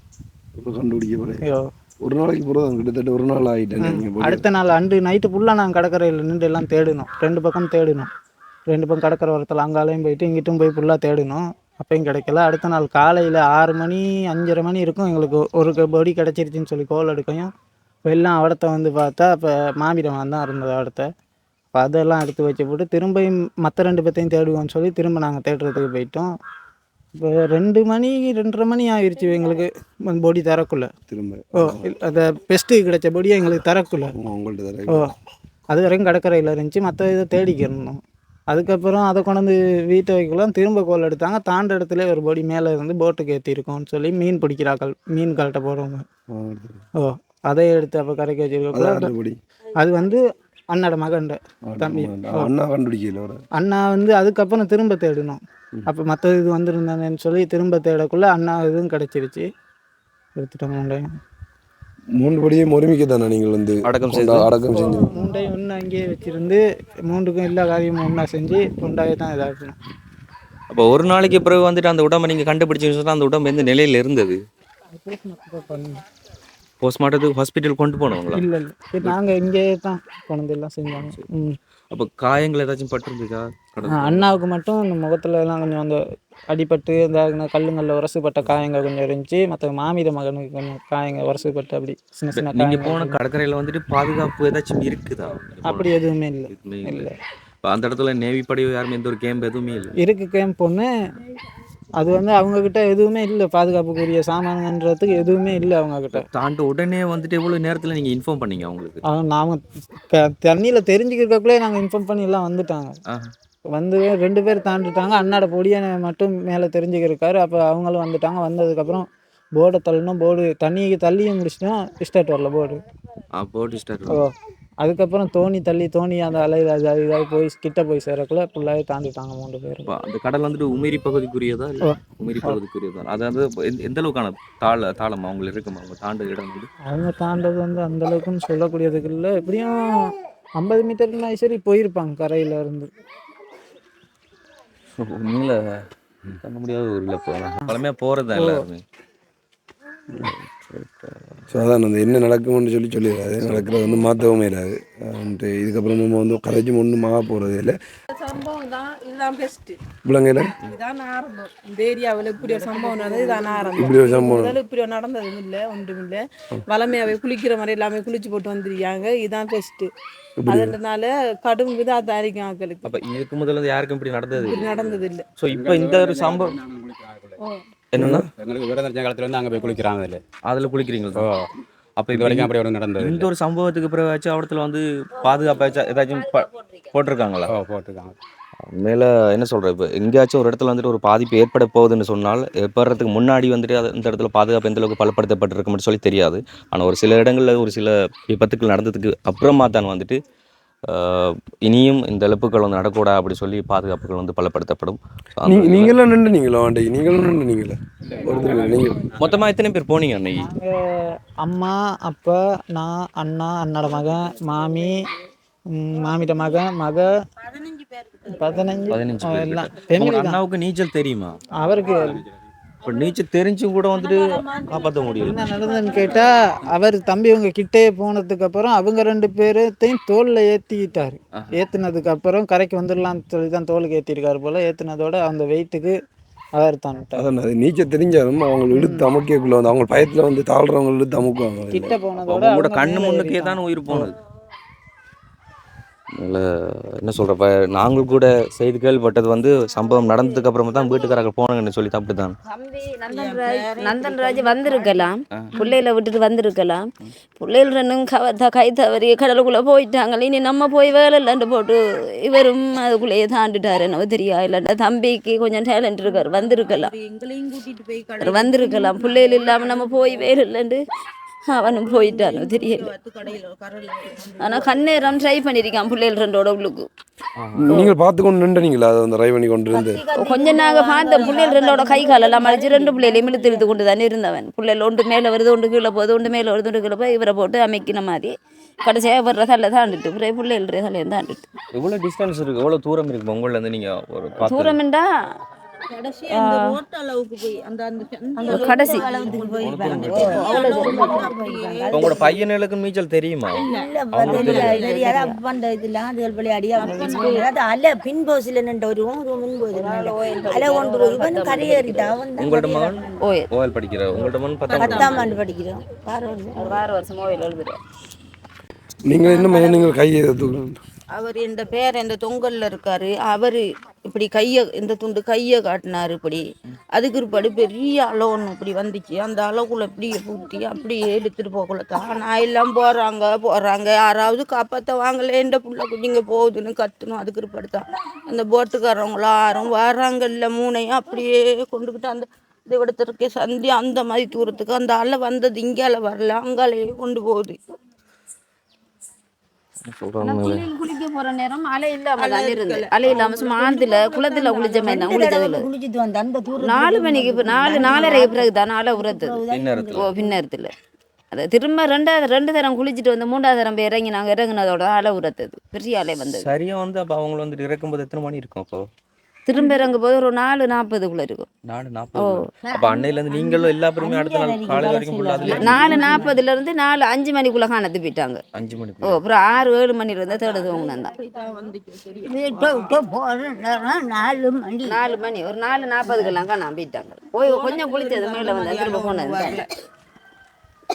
[SPEAKER 4] இப்போ கண்டுபிடிக்க ஒரு நாளைக்கு போகிறது கிட்டத்தட்ட ஒரு நாள் ஆகிட்டேன்.
[SPEAKER 6] அடுத்த நாள் நைட்டு ஃபுல்லாக நாங்கள் கடற்கரையில் நின்று எல்லாம் தேடினோம். 2 பக்கம் தேடினோம். 2 பக்கம் கடற்கரை வரத்தில் அங்காலையும் போயிட்டு இங்கிட்டும் போய் ஃபுல்லாக தேடினோம். அப்பையும் கிடைக்கல. அடுத்த நாள் காலையில் 6 மணி 5:30 மணி இருக்கும் எங்களுக்கு ஒரு பொடி கிடச்சிருச்சின்னு சொல்லி கோல் எடுக்கையும் இப்போ எல்லாம் அவடத்தை வந்து பார்த்தா இப்போ மாமிரமாக தான் இருந்தது அவடத்தை. இப்போ அதெல்லாம் எடுத்து வச்சு போட்டு திரும்பியும் மற்ற 2 பேர்த்தையும் தேடுவோம்னு சொல்லி திரும்ப நாங்கள் தேடுறதுக்கு போயிட்டோம். இப்போ 2 மணி 2:30 மணி ஆயிடுச்சு எங்களுக்கு பொடி தரக்குள்ள. திரும்ப அந்த பெஸ்ட்டு கிடைச்ச பொடியை எங்களுக்கு தரக்குள்ள. அது வரைக்கும் கடற்கரையில் இருந்துச்சு. மற்ற இதை தேடிக்கிறணும். அதுக்கப்புறம் அதை கொண்டாந்து வீட்டை வைக்கலாம் திரும்ப கோல் எடுத்தாங்க. தாண்ட இடத்துல ஒரு பொடி மேலே இருந்து போட்டுக்கு ஏற்றிருக்கோம்னு சொல்லி மீன் பிடிக்கிறாக்கள் மீன் கலட்ட போடுறவங்க. அதை எடுத்து அப்போ கரைக்கு வச்சிருக்கோம். அது வந்து அண்ணாட மகன்ட தம்பி.
[SPEAKER 4] அண்ணா கண்டுபிடிக்கல ஒரு
[SPEAKER 6] அண்ணா வந்து அதுக்கப்புறம் திரும்ப தேடினோம். அப்போ மற்ற இது வந்திருந்தானேன்னு சொல்லி திரும்ப தேடக்குள்ள அண்ணா இதுவும் கிடச்சிருச்சு. எடுத்துட்டோம் மூண்டையும்.
[SPEAKER 4] 3 படியும் ஒருமிக்க தானே நீங்கள் வந்து
[SPEAKER 2] அடக்கம் செய்து
[SPEAKER 4] அடக்கம் செஞ்சு
[SPEAKER 6] மூண்டையும் ஒன்று அங்கேயே வச்சிருந்து 3க்கும் எல்லா காரியமும் ஒன்றா செஞ்சு கொண்டாயே தான் இதாக்கணும்.
[SPEAKER 2] அப்போ ஒரு நாளைக்கு பிறகு வந்துட்டு அந்த உடம்பை நீங்கள் கண்டுபிடிச்சிங்கன்னு சொன்னால் அந்த உடம்பு எந்த நிலையில் இருந்தது? போஸ்ட்மார்ட்டத்துக்கு ஹாஸ்பிட்டல் கொண்டு போனவங்களா?
[SPEAKER 6] இல்லை இல்லை நாங்கள் இங்கேயே தான் கொண்டு எல்லாம் செஞ்சாங்க.
[SPEAKER 2] அப்போ காயங்கள் ஏதாச்சும் பட்டிருந்துச்சா?
[SPEAKER 6] அண்ணாவுக்கு மட்டும் இந்த முகத்துல எல்லாம் கொஞ்சம் அந்த அடிபட்டு இந்த கல்லுங்களில் உரசுப்பட்ட காயங்கள் கொஞ்சம் இருந்துச்சு. மற்ற மாமிட மகனுக்கு கொஞ்சம் காயங்கள் உரசுப்பட்டு அப்படி சின்ன சின்ன
[SPEAKER 2] நீங்கள்
[SPEAKER 6] காயங்கள்.
[SPEAKER 2] போன கடற்கரையில் வந்துட்டு பாதுகாப்பு ஏதாச்சும் இருக்குதா?
[SPEAKER 6] அப்படி எதுவுமே இல்லை.
[SPEAKER 2] எதுவுமே இல்லை.
[SPEAKER 6] இல்லை
[SPEAKER 2] இப்போ அந்த இடத்துல நேவி படை யாருமே எந்த ஒரு கேம்ப் எதுவுமே இல்லை.
[SPEAKER 6] இருக்கு கேம்ப் ஒன்று. அது வந்து அவங்கக்கிட்ட எதுவுமே இல்லை, பாதுகாப்புக்குரிய சாமான்ன்றதுக்கு எதுவுமே இல்லை அவங்கக்கிட்ட.
[SPEAKER 2] தாண்ட உடனே வந்துட்டு எவ்வளோ நேரத்தில் நீங்கள் இன்ஃபார்ம் பண்ணீங்க அவங்களுக்கு?
[SPEAKER 6] நாங்கள் தண்ணியில் தெரிஞ்சுக்கிறதுக்குள்ளே நாங்கள் இன்ஃபார்ம் பண்ணி எல்லாம் வந்துட்டாங்க. வந்து 2 பேர் தாண்டிட்டாங்க. அண்ணாட பொடியனை மட்டும் மேலே தெரிஞ்சுக்கிருக்காரு. அப்போ அவங்களும் வந்துட்டாங்க. வந்ததுக்கப்புறம் போர்டை தள்ளணும். போர்டு தண்ணிக்கு தள்ளியும் முடிச்சிட்டோம். ஸ்டார்ட் வரல போர்டு.
[SPEAKER 2] போட்டு ஸ்டார்ட்.
[SPEAKER 6] அதுக்கப்புறம் தோணி அந்த அலையில் இதாக போய் கிட்ட போய் சேரக்குள்ள ஃபுல்லாகவே தாண்டிட்டாங்க 3 பேர்.
[SPEAKER 2] அந்த கடல் வந்துட்டு உமேரி பகுதிக்குரியதா? உமேரி பகுதிக்குரியதா? அதாவது எந்த அளவுக்கான தாளம் அவங்களுக்கு இருக்குமா அவங்க தாண்ட இடம் வந்து? அவங்க
[SPEAKER 6] தாண்டது வந்து அந்த அளவுக்குன்னு சொல்லக்கூடியதுக்கு இல்லை. எப்படியும் 50 மீட்டர்னா சரி போயிருப்பாங்க கரையில இருந்து.
[SPEAKER 2] உண்மையில பண்ண முடியாத ஒரு இல்லை. பழமையாக போகிறது தான் எல்லாருமே.
[SPEAKER 4] ஸோ அதான் அந்த என்ன நடக்கும்னு சொல்லிடாது. நடக்கிறது வந்து மாற்றவும் இல்லாது. இதுக்கப்புறம் நம்ம வந்து கதைச்சும் ஒன்றும் ஆக போகிறது இல்லை.
[SPEAKER 3] சம்பவம் தான் இதுதான் பெஸ்ட்டு.
[SPEAKER 4] பிள்ளைங்கள
[SPEAKER 3] இதான் ஆரம்பம். இந்த ஏரியாவில் இப்படி ஒரு சம்பவம் நடந்தது. இதான் ஆரம்பம்.
[SPEAKER 4] இப்படி ஒரு சம்பவம்
[SPEAKER 3] இப்படி ஒரு நடந்ததும் இல்லை, ஒன்றும் இல்லை. வளமையாகவே குளிக்கிற மாதிரி எல்லாமே குளிச்சு போட்டு வந்துருக்காங்க. இதுதான் பெஸ்ட்டு. அதனால கடும் விதாதான் இருக்கும் ஆக்களுக்கு.
[SPEAKER 2] அப்போ இதுக்கு முதல்ல யாருக்கும் இப்படி நடந்தது
[SPEAKER 3] இல்லை.
[SPEAKER 2] ஸோ இப்போ இந்த ஒரு சம்பவம் என்னன்னா
[SPEAKER 7] எங்களுக்கு விரதம் காலத்துல வந்து அங்கே போய் குளிக்கிறாங்க. அதில்
[SPEAKER 2] குளிக்கிறீங்களா? அப்போ
[SPEAKER 7] இது வரைக்கும் அப்படி ஒரு நடந்தது.
[SPEAKER 2] இந்த ஒரு சம்பவத்துக்கு பிறகு இடத்துல வந்து பாதுகாப்பு ஏதாச்சும் போட்டிருக்காங்களா?
[SPEAKER 7] போட்டிருக்காங்க.
[SPEAKER 2] மேலே என்ன சொல்கிறேன், இப்போ எங்கேயாச்சும் ஒரு இடத்துல வந்துட்டு ஒரு பாதிப்பு ஏற்பட போகுதுன்னு சொன்னால் ஏற்படுறதுக்கு முன்னாடி வந்துட்டு அது இந்த இடத்துல பாதுகாப்பு எந்த அளவுக்கு பலப்படுத்தப்பட்டிருக்குன்னு சொல்லி தெரியாது. ஆனால் ஒரு சில இடங்களில் ஒரு சில விபத்துக்கள் நடந்ததுக்கு அப்புறமா தான் வந்துட்டு இனியும் இந்த இழப்புகள் வந்து நடக்கூடாது அப்படி சொல்லி பாதுகாப்புகள் வந்து பலப்படுத்தப்படும்.
[SPEAKER 4] நீங்களும் நின்றுனீங்களோ அன்றைக்கு? நீங்களும் நின்றுனீங்களா? நீங்கள்
[SPEAKER 2] மொத்தமாக எத்தனை பேர் போனீங்க அன்னைக்கு?
[SPEAKER 6] அம்மா, அப்பா, நான், அண்ணா, அண்ணாட மகன், மாமி, மாமிட்ட மகன், 15 எல்லாம்.
[SPEAKER 2] அண்ணாவுக்கு நீச்சல் தெரியுமா?
[SPEAKER 6] அவருக்கு
[SPEAKER 2] இப்போ நீச்சல் தெரிஞ்சும் கூட வந்துட்டு காப்பாற்ற முடியல.
[SPEAKER 6] என்ன நடந்ததுன்னு கேட்டால் அவர் தம்பி அவங்க கிட்டே போனதுக்கப்புறம் அவங்க 2 பேரையும் தோளில் ஏற்றிக்கிட்டாரு. ஏற்றுனதுக்கப்புறம் கரைக்கு வந்துடலான்னு சொல்லி தான் தோலுக்கு ஏற்றிருக்காரு போல். ஏற்றுனதோட அந்த வெயிட்டுக்கு அவர் தான்.
[SPEAKER 4] அதான் அது நீச்சல் தெரிஞ்சாலும் அவங்க இழுத்து அமுக்கக்குள்ள வந்து அவங்க பயத்தில் வந்து தாழ்றவங்க இழுத்து அமுக்குவாங்க.
[SPEAKER 6] கிட்ட போனதோட
[SPEAKER 2] அவங்களோட கண்ணு முன்னுக்கே தான் உயிர் போனது. இல்லை என்ன சொல்கிறப்ப நாங்கள் கூட செய்தி கேள்விப்பட்டது வந்து சம்பவம் நடந்ததுக்கு அப்புறமா தான் வீட்டுக்காரர்கள் போனாங்கன்னு சொல்லி தப்பு தான்.
[SPEAKER 5] தம்பி நந்தன்ராஜ் வந்திருக்கலாம், பிள்ளைகளை விட்டுட்டு வந்திருக்கலாம். பிள்ளைகள் 2 கை தவறி கடலுக்குள்ளே போயிட்டாங்க. இனி நம்ம போய் வேலை இல்லைன்னு போட்டு இவரும் அதுக்குள்ளேயே தாண்டிட்டாரு. என்ன தெரியா? இல்லைன்னா தம்பிக்கு கொஞ்சம் டேலண்ட் இருக்கார், வந்திருக்கலாம். பிள்ளைகள் இல்லாமல் நம்ம போய் வேலை இல்லைன்னு அவனும் போயிட்டானோ தெரியல. ஆனால் கண்ணேரம் ட்ரை பண்ணியிருக்கான் பிள்ளைகள் 2 உள்ளுக்கு.
[SPEAKER 4] நீங்கள் பார்த்து கொண்டு நின்றுனீங்களா? அதை ட்ரை பண்ணி கொண்டு இருந்து
[SPEAKER 5] கொஞ்சம் நாங்கள் பார்த்த பிள்ளைகள் 2 கை காலெல்லாம் மடிச்சு 2 பிள்ளைகளையும் இழுத்து கொண்டு தானே இருந்தவன். பிள்ளைகள் ஒன்று மேலே வருது, ஒன்று கீழே போகுது, ஒன்று மேலே வருது, ஒன்று கீழே போய் இவரை போட்டு அமைக்கின மாதிரி கடைசியாக வர்ற தலை தாண்டிட்டு பிறகு பிள்ளைகள் தலையும் தாண்டிட்டு.
[SPEAKER 2] எவ்வளோ டிஸ்டன்ஸ் இருக்குது, எவ்வளோ தூரம் இருக்குது உங்கள்லேருந்து? நீங்கள் ஒரு
[SPEAKER 5] தூரம்ண்டா
[SPEAKER 3] கடைசி அந்த ரோட் அளவுக்கு போய் அந்த
[SPEAKER 5] கடைசி
[SPEAKER 2] உங்களோட பையனுக்கு நீச்சல் தெரியுமா? உங்களோட மகன் ஓயல் படிக்கிற, உங்களோட மகன் 10ஆம் ஆண்டு
[SPEAKER 5] படிக்கிறோம். 6 வருஷம் ஓயல் எழுதுறேன்.
[SPEAKER 4] நீங்கள் என்ன நீங்கள் கையை
[SPEAKER 3] அவர் எந்த பேர் எந்த தொங்கல்ல இருக்காரு. அவர் இப்படி கையை இந்த துண்டு கையை காட்டினார். இப்படி அதுக்கு ஒருபடி பெரிய அலை ஒன்று இப்படி வந்துச்சு. அந்த அளவுக்குள்ள இப்படியே பூட்டி அப்படியே எடுத்துட்டு போகல தான் எல்லாம் போறாங்க யாராவது காப்பாற்ற வாங்கல, எந்த புள்ள குஞ்சிங்க போகுதுன்னு கத்தணும். அதுக்கு ஒருபடுத்தான் அந்த போட்டுக்காரவங்களும் யாரும் வராங்க இல்லை, 3ஐயும் அப்படியே கொண்டுக்கிட்டு அந்த இதை இடத்துக்கே சந்தி அந்த மாதிரி தூரத்துக்கு அந்த அலை வந்தது. இங்கால வரல, அங்காலேயே கொண்டு போகுது.
[SPEAKER 2] சொல்கிறாங்க
[SPEAKER 5] புள்ளைங்க குளிக்க போற நேரம் அலை இல்லாம தான் இருந்தது. அலை இல்லாம சும்மா ஆத்துல குளத்துல குளிச்ச மாதிரி தான் குளிச்சதுல.
[SPEAKER 1] குளிச்சுட்டு வந்த அந்த தூரம்
[SPEAKER 5] 4 மணிக்கு 4:30 பிறகு தான் அலை உரத்துது.
[SPEAKER 2] பின்னேரத்துல.
[SPEAKER 5] ஓ பின்னேரத்துல. அது திரும்ப 2 தரம் குளிச்சுட்டு வந்து 3வது தரம் போய் நாங்கள் இறங்கினதோட அலை உரத்துது. பெரிய அலை வந்தது.
[SPEAKER 2] சரியா வந்து அப்போ அவங்க வந்துட்டு இறக்கும்போது எத்தனை மணி இருக்கும் அப்போ?
[SPEAKER 5] திரும்ப இறங்கும் போது ஒரு 4:40 இருக்கும்.
[SPEAKER 2] 4:40. அப்போ அன்னையிலேருந்து நீங்களும் எல்லா பேருமே அடுத்த நாள் காலையில் வரைக்கும் ஃபுல்லாக அதில்
[SPEAKER 5] 4:40 4-5 மணிக்குள்ள காணத்து போயிட்டாங்க.
[SPEAKER 2] 5 மணிக்கு.
[SPEAKER 5] ஓ அப்புறம் 6-7 மணில இருந்தா தேட தூங்கினேன் தான். 4 மணி ஒரு 4:40 காணாம போயிட்டாங்க. போய் கொஞ்சம் குளிச்சது மேல வந்து திரும்ப போனது.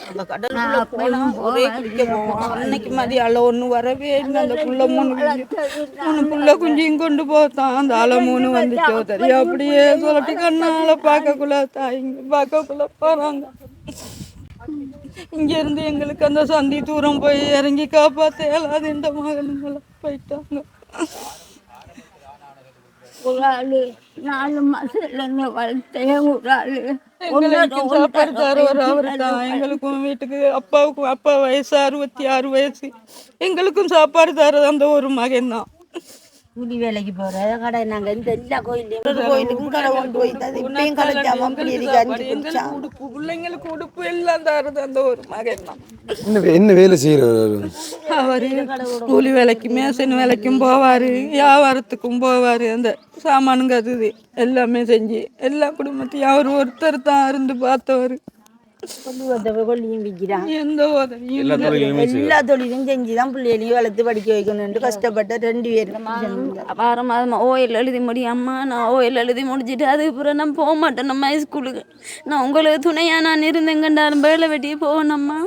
[SPEAKER 3] அந்த கடலுக்குள்ள போனா ஒரே குளிக்க போவோம். அன்னைக்கு மதியம் அலை ஒன்று வரவே இல்லை. அந்த புள்ள 3 புள்ள குஞ்சியும் கொண்டு போத்தான். அந்த அலை 3 வந்துச்சோ தெரியும். அப்படியே சொல்லிட்டு கண்ணால பார்க்கக்குள்ள தாய்ங்க பார்க்கக்குள்ள போறாங்க. இங்கேருந்து எங்களுக்கு அந்த சந்தி தூரம் போய் இறங்கி காப்பாற்ற இயலாது. இந்த மகனுங்களாம் போயிட்டாங்க.
[SPEAKER 1] ஒரு ஆளு 4 மாசத்துல வளர்த்தேன். ஒரு ஆளு
[SPEAKER 3] எங்களுக்கும் சாப்பாடு தருவார் அவர் தான். எங்களுக்கும் வீட்டுக்கு அப்பாவுக்கும் அப்பா வயசு 66 வயசு. எங்களுக்கும் சாப்பாடு தரது அந்த ஒரு மகன் தான்.
[SPEAKER 1] கூலி வேலைக்கு போற கடை நாங்க இந்த எல்லா கோயிலுக்கும் கடை கொண்டு போய் இப்பயும் கலைச்சாம அப்படி
[SPEAKER 3] உடுப்பு பிள்ளைங்களுக்கு உடுப்பு எல்லாம் தருது அந்த ஒரு மகன் தான்.
[SPEAKER 4] என்ன வேலை செய்கிறாரு?
[SPEAKER 3] அவரு கூலி வேலைக்கு மேசன் வேலைக்கும் போவார், வியாபாரத்துக்கும் போவார். அந்த சாமானுங்க அது எல்லாமே செஞ்சு எல்லா குடும்பத்தையும் அவர் ஒருத்தர் தான் இருந்து பார்த்தவர்.
[SPEAKER 1] கொல்லியும் விற்கிறான்.
[SPEAKER 3] எந்த உதவியும்
[SPEAKER 2] எல்லா தொழிலுமே
[SPEAKER 1] எல்லா தொழிலும் செஞ்சுதான் பிள்ளைகளையும் வளர்த்து படிக்க வைக்கணும்னு கஷ்டப்பட்ட 2 பேரும்.
[SPEAKER 5] வாரம் மாதமா OL எழுதி முடியாம்மா. நான் OL எழுதி முடிச்சுட்டு அதுக்கப்புறம் நான் போக மாட்டேன் நம்ம ஸ்கூலுக்கு. நான் உங்களுக்கு துணையா நான் இருந்தேங்கண்டாலும் வேலை வெட்டியே போகணும்மா.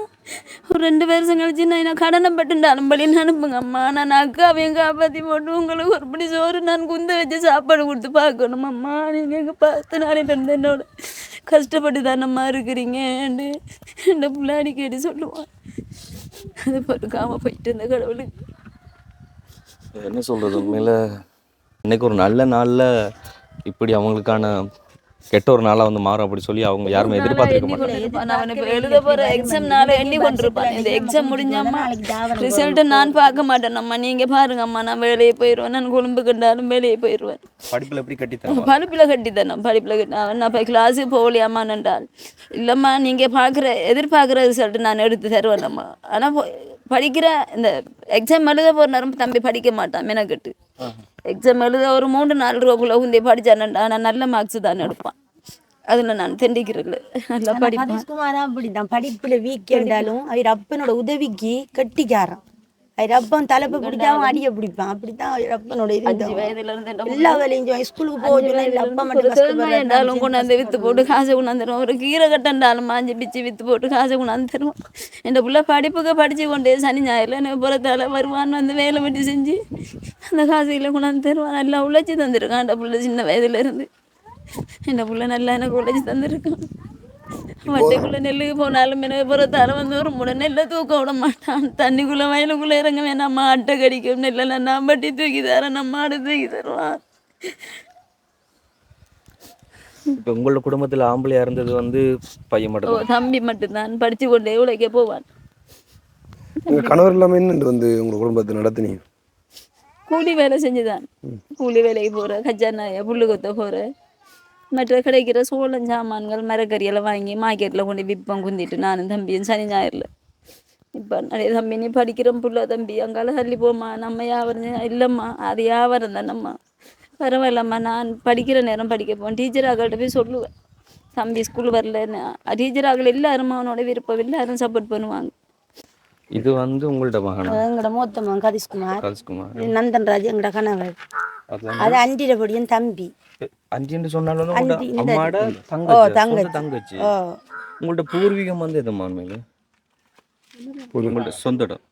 [SPEAKER 5] ஒரு 2 வருஷம் கழிச்சு நான் கடனை பட்டுண்டாலும் படி அனுப்புங்கம்மா. நான் அக்காவையும் காப்பாற்றி போட்டு உங்களுக்கு ஒரு படி சோறு நான் குந்த வச்சு சாப்பாடு கொடுத்து பார்க்கணும் அம்மா. நீங்கள் எங்கள் 10 நாளையில இருந்து என்னோட கஷ்டப்பட்டு தானம்மா இருக்கிறீங்க இந்த பிள்ளாடி கேட்டு சொல்லுவான். அது பொறுக்காமல் போயிட்டு இருந்த கடவுளுக்கு
[SPEAKER 2] என்ன சொல்கிறது? உண்மையில் இன்னைக்கு ஒரு நல்ல நாளில் இப்படி அவங்களுக்கான கெட்ட ஒரு நாளாக வந்து மாறும் அப்படி சொல்லி அவங்க யாருமே எதிர்பார்த்துருக்க மாட்டாங்க.
[SPEAKER 5] அவன் இப்போ எழுத போகிற எக்ஸாம்னால எண்ணி கொண்டிருப்பான். இந்த எக்ஸாம் முடிஞ்சாம்மா ரிசல்ட்டை நான் பார்க்க மாட்டேனம்மா. நீங்கள் பாருங்கம்மா, நான் வேலையை போயிடுவேன். நான் கொழும்பு கண்டாலும் வேலையை போயிடுவேன்.
[SPEAKER 2] படிப்பில் எப்படி கட்டித்தரேன்?
[SPEAKER 5] படிப்பில் கட்டித்தரேன். படிப்பில் கட்டி நான் இப்போ கிளாஸுக்கு போகலையாம்மா நன்றால் இல்லைம்மா. நீங்கள் எதிர்பார்க்குற ரிசல்ட்டு நான் எடுத்து தருவேன்ம்மா. ஆனால் படிக்கிற இந்த எக்ஸாம் எழுத போகிற நேரம் தம்பி படிக்க மாட்டான் மெனக்கட்டு. எக்ஸாம் எழுத ஒரு 3-4 ரூபாக்குள்ளே உந்தி படித்தானண்டா நான் நல்ல மார்க்ஸ் தான் எடுப்பான். அதில் நான் தெண்டிக்கிறேன். நல்லா படிப்பேன்.
[SPEAKER 1] குமாரா அப்படிதான் படிப்புல வீக் என்றாலும் அவர் அப்பனோட உதவிக்கு கட்டிக்காரன். அவர் அப்பன் தலைப்பை பிடிக்காம அடியை பிடிப்பான். அப்படித்தான் அவர் அப்பனோட
[SPEAKER 5] 5 வயதுல இருந்து
[SPEAKER 1] எல்லா வேலையும் ஸ்கூலுக்கு போக சொன்னா இல்லை அப்பா மட்டும்
[SPEAKER 5] என்றாலும் கொண்டாந்து விற்று போட்டு காசை கொண்டாந்துடும். ஒரு கீரை கட்டண்டாலும் மாஞ்சி பிச்சு விற்று போட்டு காசை கொண்டாந்து தருவோம். என் பிள்ளை படிப்புக்கு படித்து கொண்டே சனி ஞாயிறில் எனக்கு புறத்தால் வருவான்னு வந்து வேலை வெட்டி செஞ்சு அந்த காசையில் கொண்டாந்து தருவான். நல்லா உழைச்சி தந்துருக்கான் அந்த பிள்ளை சின்ன வயதுல இருந்து. என் பிள்ளை நல்லா எனக்கு உழைச்சி தந்துருக்கான். வட்டைக்குள்ளே நெல்லுக்கு போனாலும் எனக்கு புறத்தால் வந்து ஒரு முறை நெல்லை தூக்க விட மாட்டான். தண்ணிக்குள்ளே வயலுக்குள்ளே இறங்க வேணாம். மாட்டை கடிக்கும் நெல்லை நான் பட்டி தூக்கி தரேன். நம்ம மாடு தூக்கி தருவான்.
[SPEAKER 2] இப்போ உங்களோட குடும்பத்தில் ஆம்பளையாக இருந்தது வந்து பையன் மட்டும்?
[SPEAKER 5] தம்பி மட்டும்தான் படித்து கொண்டே உழைக்க போவான்.
[SPEAKER 4] கணவர் இல்லாமல் என்னண்டு வந்து உங்கள் குடும்பத்தை நடத்தினீங்க?
[SPEAKER 5] கூலி வேலை செஞ்சுதான். கூலி வேலைக்கு போகிற கஜானாய புல்லு கொத்த போகிற மற்ற கிடைக்கிற சோளம் சாமான்கள் மரக்கறியெல்லாம் வாங்கி மார்க்கெட்டில் கொண்டு விற்போம் குந்திட்டு நானும் தம்பியும் சனி ஞாயிறில். இப்போ நிறைய தம்பி நீ படிக்கிறோம் புள்ள தம்பி அங்கால தள்ளி போம்மா நம்ம வியாபாரம் இல்லைம்மா அது வியாபாரம் தானம்மா பரவாயில்லம்மா நான் படிக்கிற நேரம் படிக்க போவேன். டீச்சர் ஆகள்கிட்ட போய் சொல்லுவேன் தம்பி ஸ்கூல் வரலன்னு. டீச்சர் ஆகல எல்லாரும் அவனோட விருப்பம் எல்லாரும் சப்போர்ட் பண்ணுவாங்க.
[SPEAKER 2] இது வந்து உங்கள்ட்ட மகனா?
[SPEAKER 1] எங்களோட மூத்த மகன் கதிஷ்குமார்.
[SPEAKER 2] கதிஷ்குமார்.
[SPEAKER 1] நந்தன்ராஜ் எங்களோட கணவர். அது அண்டிரபடியும் தம்பி.
[SPEAKER 2] அஞ்சுன்னு சொன்னாலும் அம்மாட தங்கச்சி. உங்கள்ட்ட பூர்வீகம் வந்து எது மாண்மையில? உங்கள்ட்ட சொந்த இடம்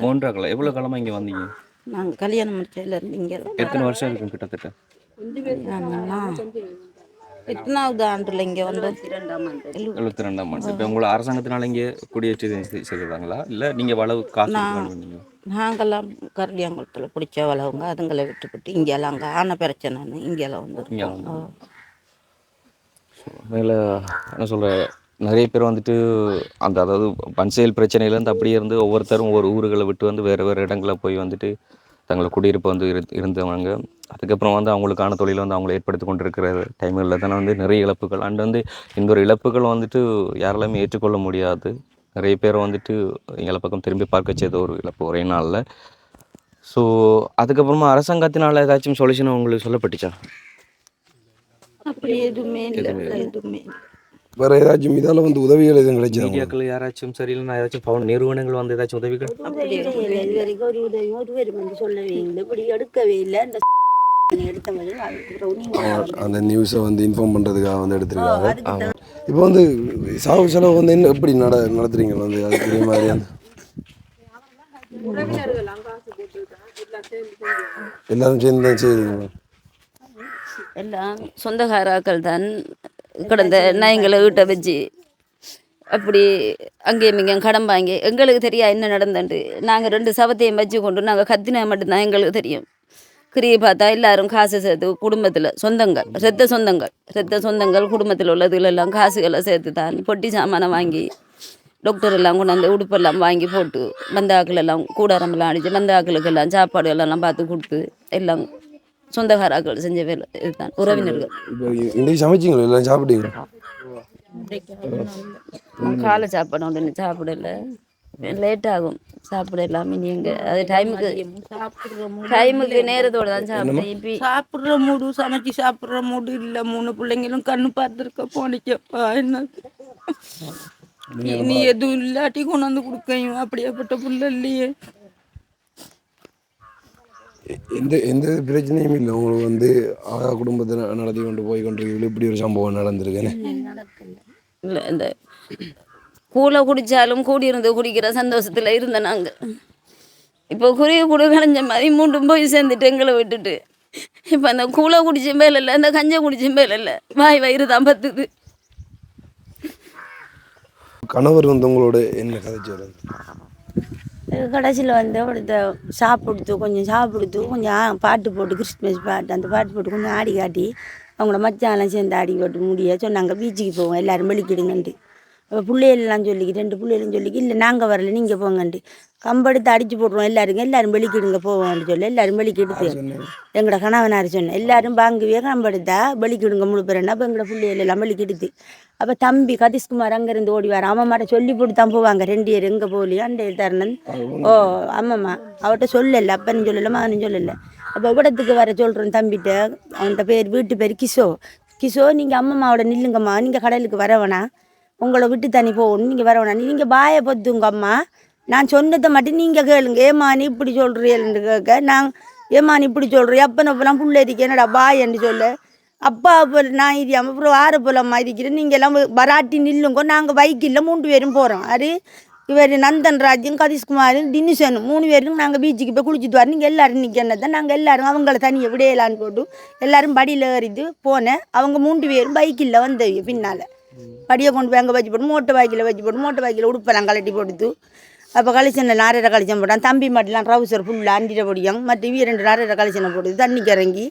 [SPEAKER 2] மொன்றாகல. எவ்வளோ காலமாக இங்கே வந்தீங்க?
[SPEAKER 3] நாங்கள் கல்யாணம் முடிச்சதுல இருந்து இங்கே.
[SPEAKER 2] எத்தனை வருஷம் இருக்கும் கிட்டத்தட்ட?
[SPEAKER 3] எத்தனாவது ஆண்டுல இங்கே வந்து
[SPEAKER 2] 72ஆம் ஆண்டு. இப்போ உங்களை அரசாங்கத்தினால இங்கே குடியேற்றி செய்கிறாங்களா இல்லை நீங்கள் வளவு காசு?
[SPEAKER 3] நாங்கள்லாம் கரடியாங்குளத்தில் பிடிச்ச வளவுங்க அதுங்களை விட்டுப்பட்டு இங்கெல்லாம் அங்கே ஆன பிரச்சனைன்னு இங்கெல்லாம் வந்து
[SPEAKER 2] மேலே என்ன சொல்கிற நிறைய பேர் வந்துட்டு அதாவது பன்செயல் பிரச்சனையிலேருந்து அப்படியே இருந்து ஒவ்வொருத்தரும் ஒவ்வொரு ஊர்களை விட்டு வந்து வேறு வேறு இடங்களில் போய் வந்துட்டு தங்களை குடியிருப்பு வந்து இருந்தவங்க. அதுக்கப்புறம் வந்து அவங்களுக்கான தொழிலை வந்து அவங்கள ஏற்படுத்தி கொண்டிருக்கிற டைம்களில் தானே வந்து நிறைய இழப்புகள் அண்ட் வந்து இந்த ஒரு இழப்புகள் வந்துட்டு யாராலுமே ஏற்றுக்கொள்ள முடியாது. நிறைய பேரை வந்துட்டு எங்களை பக்கம் திரும்பி பார்க்க செய்த ஒரு இழப்பு ஒரே நாளில். ஸோ அதுக்கப்புறமா அரசாங்கத்தினால் ஏதாச்சும் சொல்யூஷன் உங்களுக்கு சொல்லப்பட்டுச்சா?
[SPEAKER 3] அப்படி எதுவுமே இல்லை, எதுவுமே இல்லை.
[SPEAKER 4] வேறு ஏதாச்சும் இதால் வந்து உதவிகள் எதுவும் கிடைச்சா?
[SPEAKER 2] மீடியாக்கள் யாராச்சும் சரி இல்லைன்னா ஏதாச்சும் நிறுவனங்கள் வந்து ஏதாச்சும் உதவிகள்
[SPEAKER 1] இது வரைக்கும் ஒரு உதவி ஒருவர் வந்து சொல்லவே இல்லை, இப்படி எடுக்கவே இல்லை. அந்த எடுத்தவங்க
[SPEAKER 4] அந்த நியூஸை வந்து இன்ஃபார்ம் பண்ணுறதுக்காக வந்து எடுத்துருக்காங்க. இப்போ வந்து சாவு செலவு வந்து என்ன எப்படி நடத்துறீங்க வந்து அதுக்குரிய மாதிரியான எல்லாரும் சேர்ந்து தான் செய்யுங்க?
[SPEAKER 5] எல்லாம் சொந்தக்காராக்கள் தான் கடந்த நயங்களை வீட்டை வச்சு அப்படி அங்கேயும் இங்கேயும் கடன் வாங்கி எங்களுக்கு தெரியா என்ன நடந்துட்டு நாங்கள் 2 சவத்தையும் வச்சு கொண்டு நாங்கள் கத்தினா மட்டும்தான் எங்களுக்கு தெரியும். கிரியை பார்த்தா எல்லாரும் காசு சேர்த்து குடும்பத்தில் ரத்த சொந்தங்கள் குடும்பத்தில் உள்ளதுகளெல்லாம் காசுகளை சேர்த்து தான் பொட்டி சாமானை வாங்கி டாக்டர் எல்லாம் கொண்டாந்து உடுப்பெல்லாம் வாங்கி போட்டு பந்தாக்கள் எல்லாம் கூடாரமெல்லாம் அடித்து பந்தாக்களுக்கெல்லாம் சாப்பாடு எல்லாம் பார்த்து கொடுத்து எல்லாம் சொந்தக்காராக்கள் செஞ்ச வேலை இதுதான். உறவினர்கள்
[SPEAKER 4] இப்போ இன்றைக்கு சமைச்சிங்களா எல்லாம் சாப்பிட்டீங்க?
[SPEAKER 5] காலை சாப்பாடு ஒன்று சாப்பிடல, லேட் ஆகும் சாப்பிடலாம். இனி அது டைமுக்கு நேரத்தோடு தான் சாப்பிட்டேன். இப்போ
[SPEAKER 3] சாப்பிட்ற மூடு சமைச்சு சாப்பிட்ற மூடு இல்லை. 3 பிள்ளைங்களும் கண்ணு பார்த்துருக்க போனிக்கப்பா. என்ன நீ எதுவும் இல்லாட்டி கொண்டு வந்து கொடுக்கையும் அப்படியேப்பட்ட புள்ள இல்லையே.
[SPEAKER 4] எந்த பிரச்சனையும் இல்லை உங்களுக்கு வந்து குடும்பத்தை நடத்தி கொண்டு போய் கொண்டிருக்கீங்க. இப்படி ஒரு சம்பவம் நடந்திருக்குன்னு
[SPEAKER 5] இல்லை, இந்த கூலை குடித்தாலும் கூடியிருந்து குடிக்கிற சந்தோஷத்தில் இருந்த நாங்கள் இப்போ குருவி கூட கலைஞ்ச மாதிரி 3 போய் சேர்ந்துட்டு எங்களை விட்டுட்டு இப்போ அந்த கூலை குடிச்ச மேல இல்லை, அந்த கஞ்சை குடிச்ச மேல இல்லை, வயிறு தான் பத்துது.
[SPEAKER 4] கணவர் வந்து உங்களோட என்ன கதைச்சு வருது?
[SPEAKER 1] கடைசியில் வந்து அவடுத்த சாப்பிடுத்து கொஞ்சம் பாட்டு போட்டு கிறிஸ்மஸ் பாட்டு அந்த பாட்டு போட்டு கொஞ்சம் ஆடி காட்டி அவங்கள மச்சான்லாம் சேர்ந்து ஆடி போட்டு முடிய சொன்னாங்க பீச்சுக்கு போவோம் எல்லோரும் வெளிக்கிடுங்கன்ட்டு. அப்போ பிள்ளைகள்லாம் சொல்லிக்கி 2 பிள்ளைகளும் சொல்லிக்கி இல்லை நாங்கள் வரல நீங்கள் போங்கன்ட்டு கம்பெடுத்து அடித்து போட்டுருவோம் எல்லாரும் வெளிக்கிடுங்க போவோம்னு சொல்லி எல்லாரும் வெளிக்கிடுத்து எங்களோட கணவனார் சொன்னேன் எல்லாரும் பாங்குவே கம்பெடுத்தா வெளிக்கிடுங்க முழு பேருன்னா அப்போ எங்களோட பிள்ளைகள் எல்லாம் வெளிக்கிடுது. அப்போ தம்பி கதிஷ்குமார் அங்கேருந்து ஓடி வர அம்மாட்ட சொல்லி போட்டு தான் போவாங்க 2 பேர் எங்கே போகலையோ அந்த தருணம். ஆமாம்மா அவட்ட சொல்லலை, அப்பன்னு சொல்லலை, மகனும் சொல்லலை. அப்போ விடத்துக்கு வர சொல்கிறோம் தம்பிகிட்ட. அவன்கிட்ட பேர் வீட்டு பேர் கிஷோ நீங்கள் அம்மாவோட நில்லுங்கம்மா, நீங்கள் கடலுக்கு வரவேணா, உங்களை விட்டு தனி போகணும், நீங்கள் வரவேணா, நீங்கள் பாயை பொத்துங்க அம்மா, நான் சொன்னதை மட்டும் நீங்கள் கேளுங்க. ஏம்மா நீ இப்படி சொல்கிறீன்னு கேட்க ஏம்மா நீ இப்படி சொல்கிறீ அப்பனப்பெல்லாம் புள்ள இருக்கேன் என்னடா பாயன்னு சொல்ல அப்பா போல் நான் இரியாமல் அப்புறம் போலம்மா இருக்கிறேன் நீங்கள் எல்லாம் வராட்டி நில்லுங்கோ நாங்கள் பைக்கில் 3 பேரும் போகிறோம். அது இவர் நந்தன்ராஜும் கதிஷ்குமாரும் தினிஷனும் 3 பேரும் நாங்கள் பீச்சுக்கு போய் குளிச்சுட்டு வரோம். நீங்கள் எல்லோரும் நிற்கிறதான் நாங்கள் எல்லோரும் அவங்கள தனியாக விடையலான்னு போட்டு எல்லோரும் படியில் ஏறிட்டு போனேன். அவங்க 3 பேரும் பைக்கில் வந்தவங்க பின்னால் படியை கொண்டு போய் அங்கே வச்சு போட்டு மோட்டை பாய்க்கில் உடுப்பெல்லாம் கலட்டி போட்டுது. அப்போ கலிசனில் 4.5 கலிசன் போட்டான். தம்பி மாட்டெலாம் ட்ரௌசர் ஃபுல்லாக அண்டிட பொடியும் மற்ற 2 4.5 கலிசனை போடுது. தண்ணிக்கு இறங்கி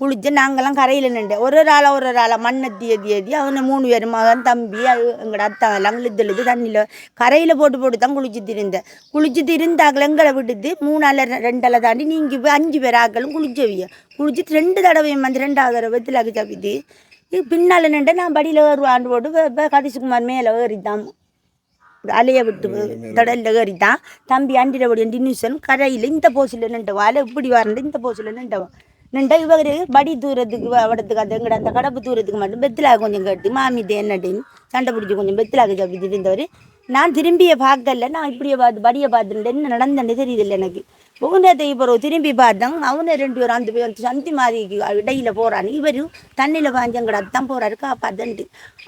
[SPEAKER 1] குளிச்சு நாங்கள்லாம் கரையில் நின்று ஒரு ஆளாக மண்ணை ஏற்றி அவனை 3 பேர் மகன் தம்பி எங்களோட அத்தான் எல்லாம் இழுத்து தண்ணியில் கரையில் போட்டு தான் குளிச்சுட்டு இருந்தாக்கள் எங்களை விட்டுட்டு 3 ஆள் 2 ஆளை தாண்டி நீங்கள் போய் 5 பேர் ஆக்களும் குளிச்சுட்டு 2 தடவையும் வந்து 2வது தடவை வெத்திலாக்கு சாப்பிட்டு பின்னால் நின்று நான் படியில் ஏறுவாண்டு போட்டு இப்போ கதிஷ்குமார் மேலே ஏறித்தான் அலையை விட்டு கடலில் ஏறித்தான். தம்பி அண்டிடபடி டினிஷன் கரையில் இந்த போசில் நின்றவன் அலை இப்படி வரண்டு இந்த போசில் நின்றா இவர் படி தூரத்துக்கு வடத்துக்கு அந்த எங்கட அந்த கடப்பு தூரத்துக்கு மட்டும் பெத்திலாக கொஞ்சம் கட்டி மாமிட்டு என்னட்டின்னு சண்டை பிடிச்சி கொஞ்சம் பெத்திலாக சாப்பிட்டு இருந்தவர். நான் திரும்பியை பார்க்கல, நான் இப்படியே படியை பார்த்துட்டு என்ன நடந்தேன்னு தெரியுதில்லை எனக்கு. புகுந்தத்தை இப்போ திரும்பி பார்த்தேன். அவனை 2 பேரும் அந்த பேர் சந்தி மாதிரிக்கு இடையில் போகிறான்னு இவரும் தண்ணியில் பாஞ்சங்கடா தான் போகிறாரு காப்பாத்தன்ட்டு.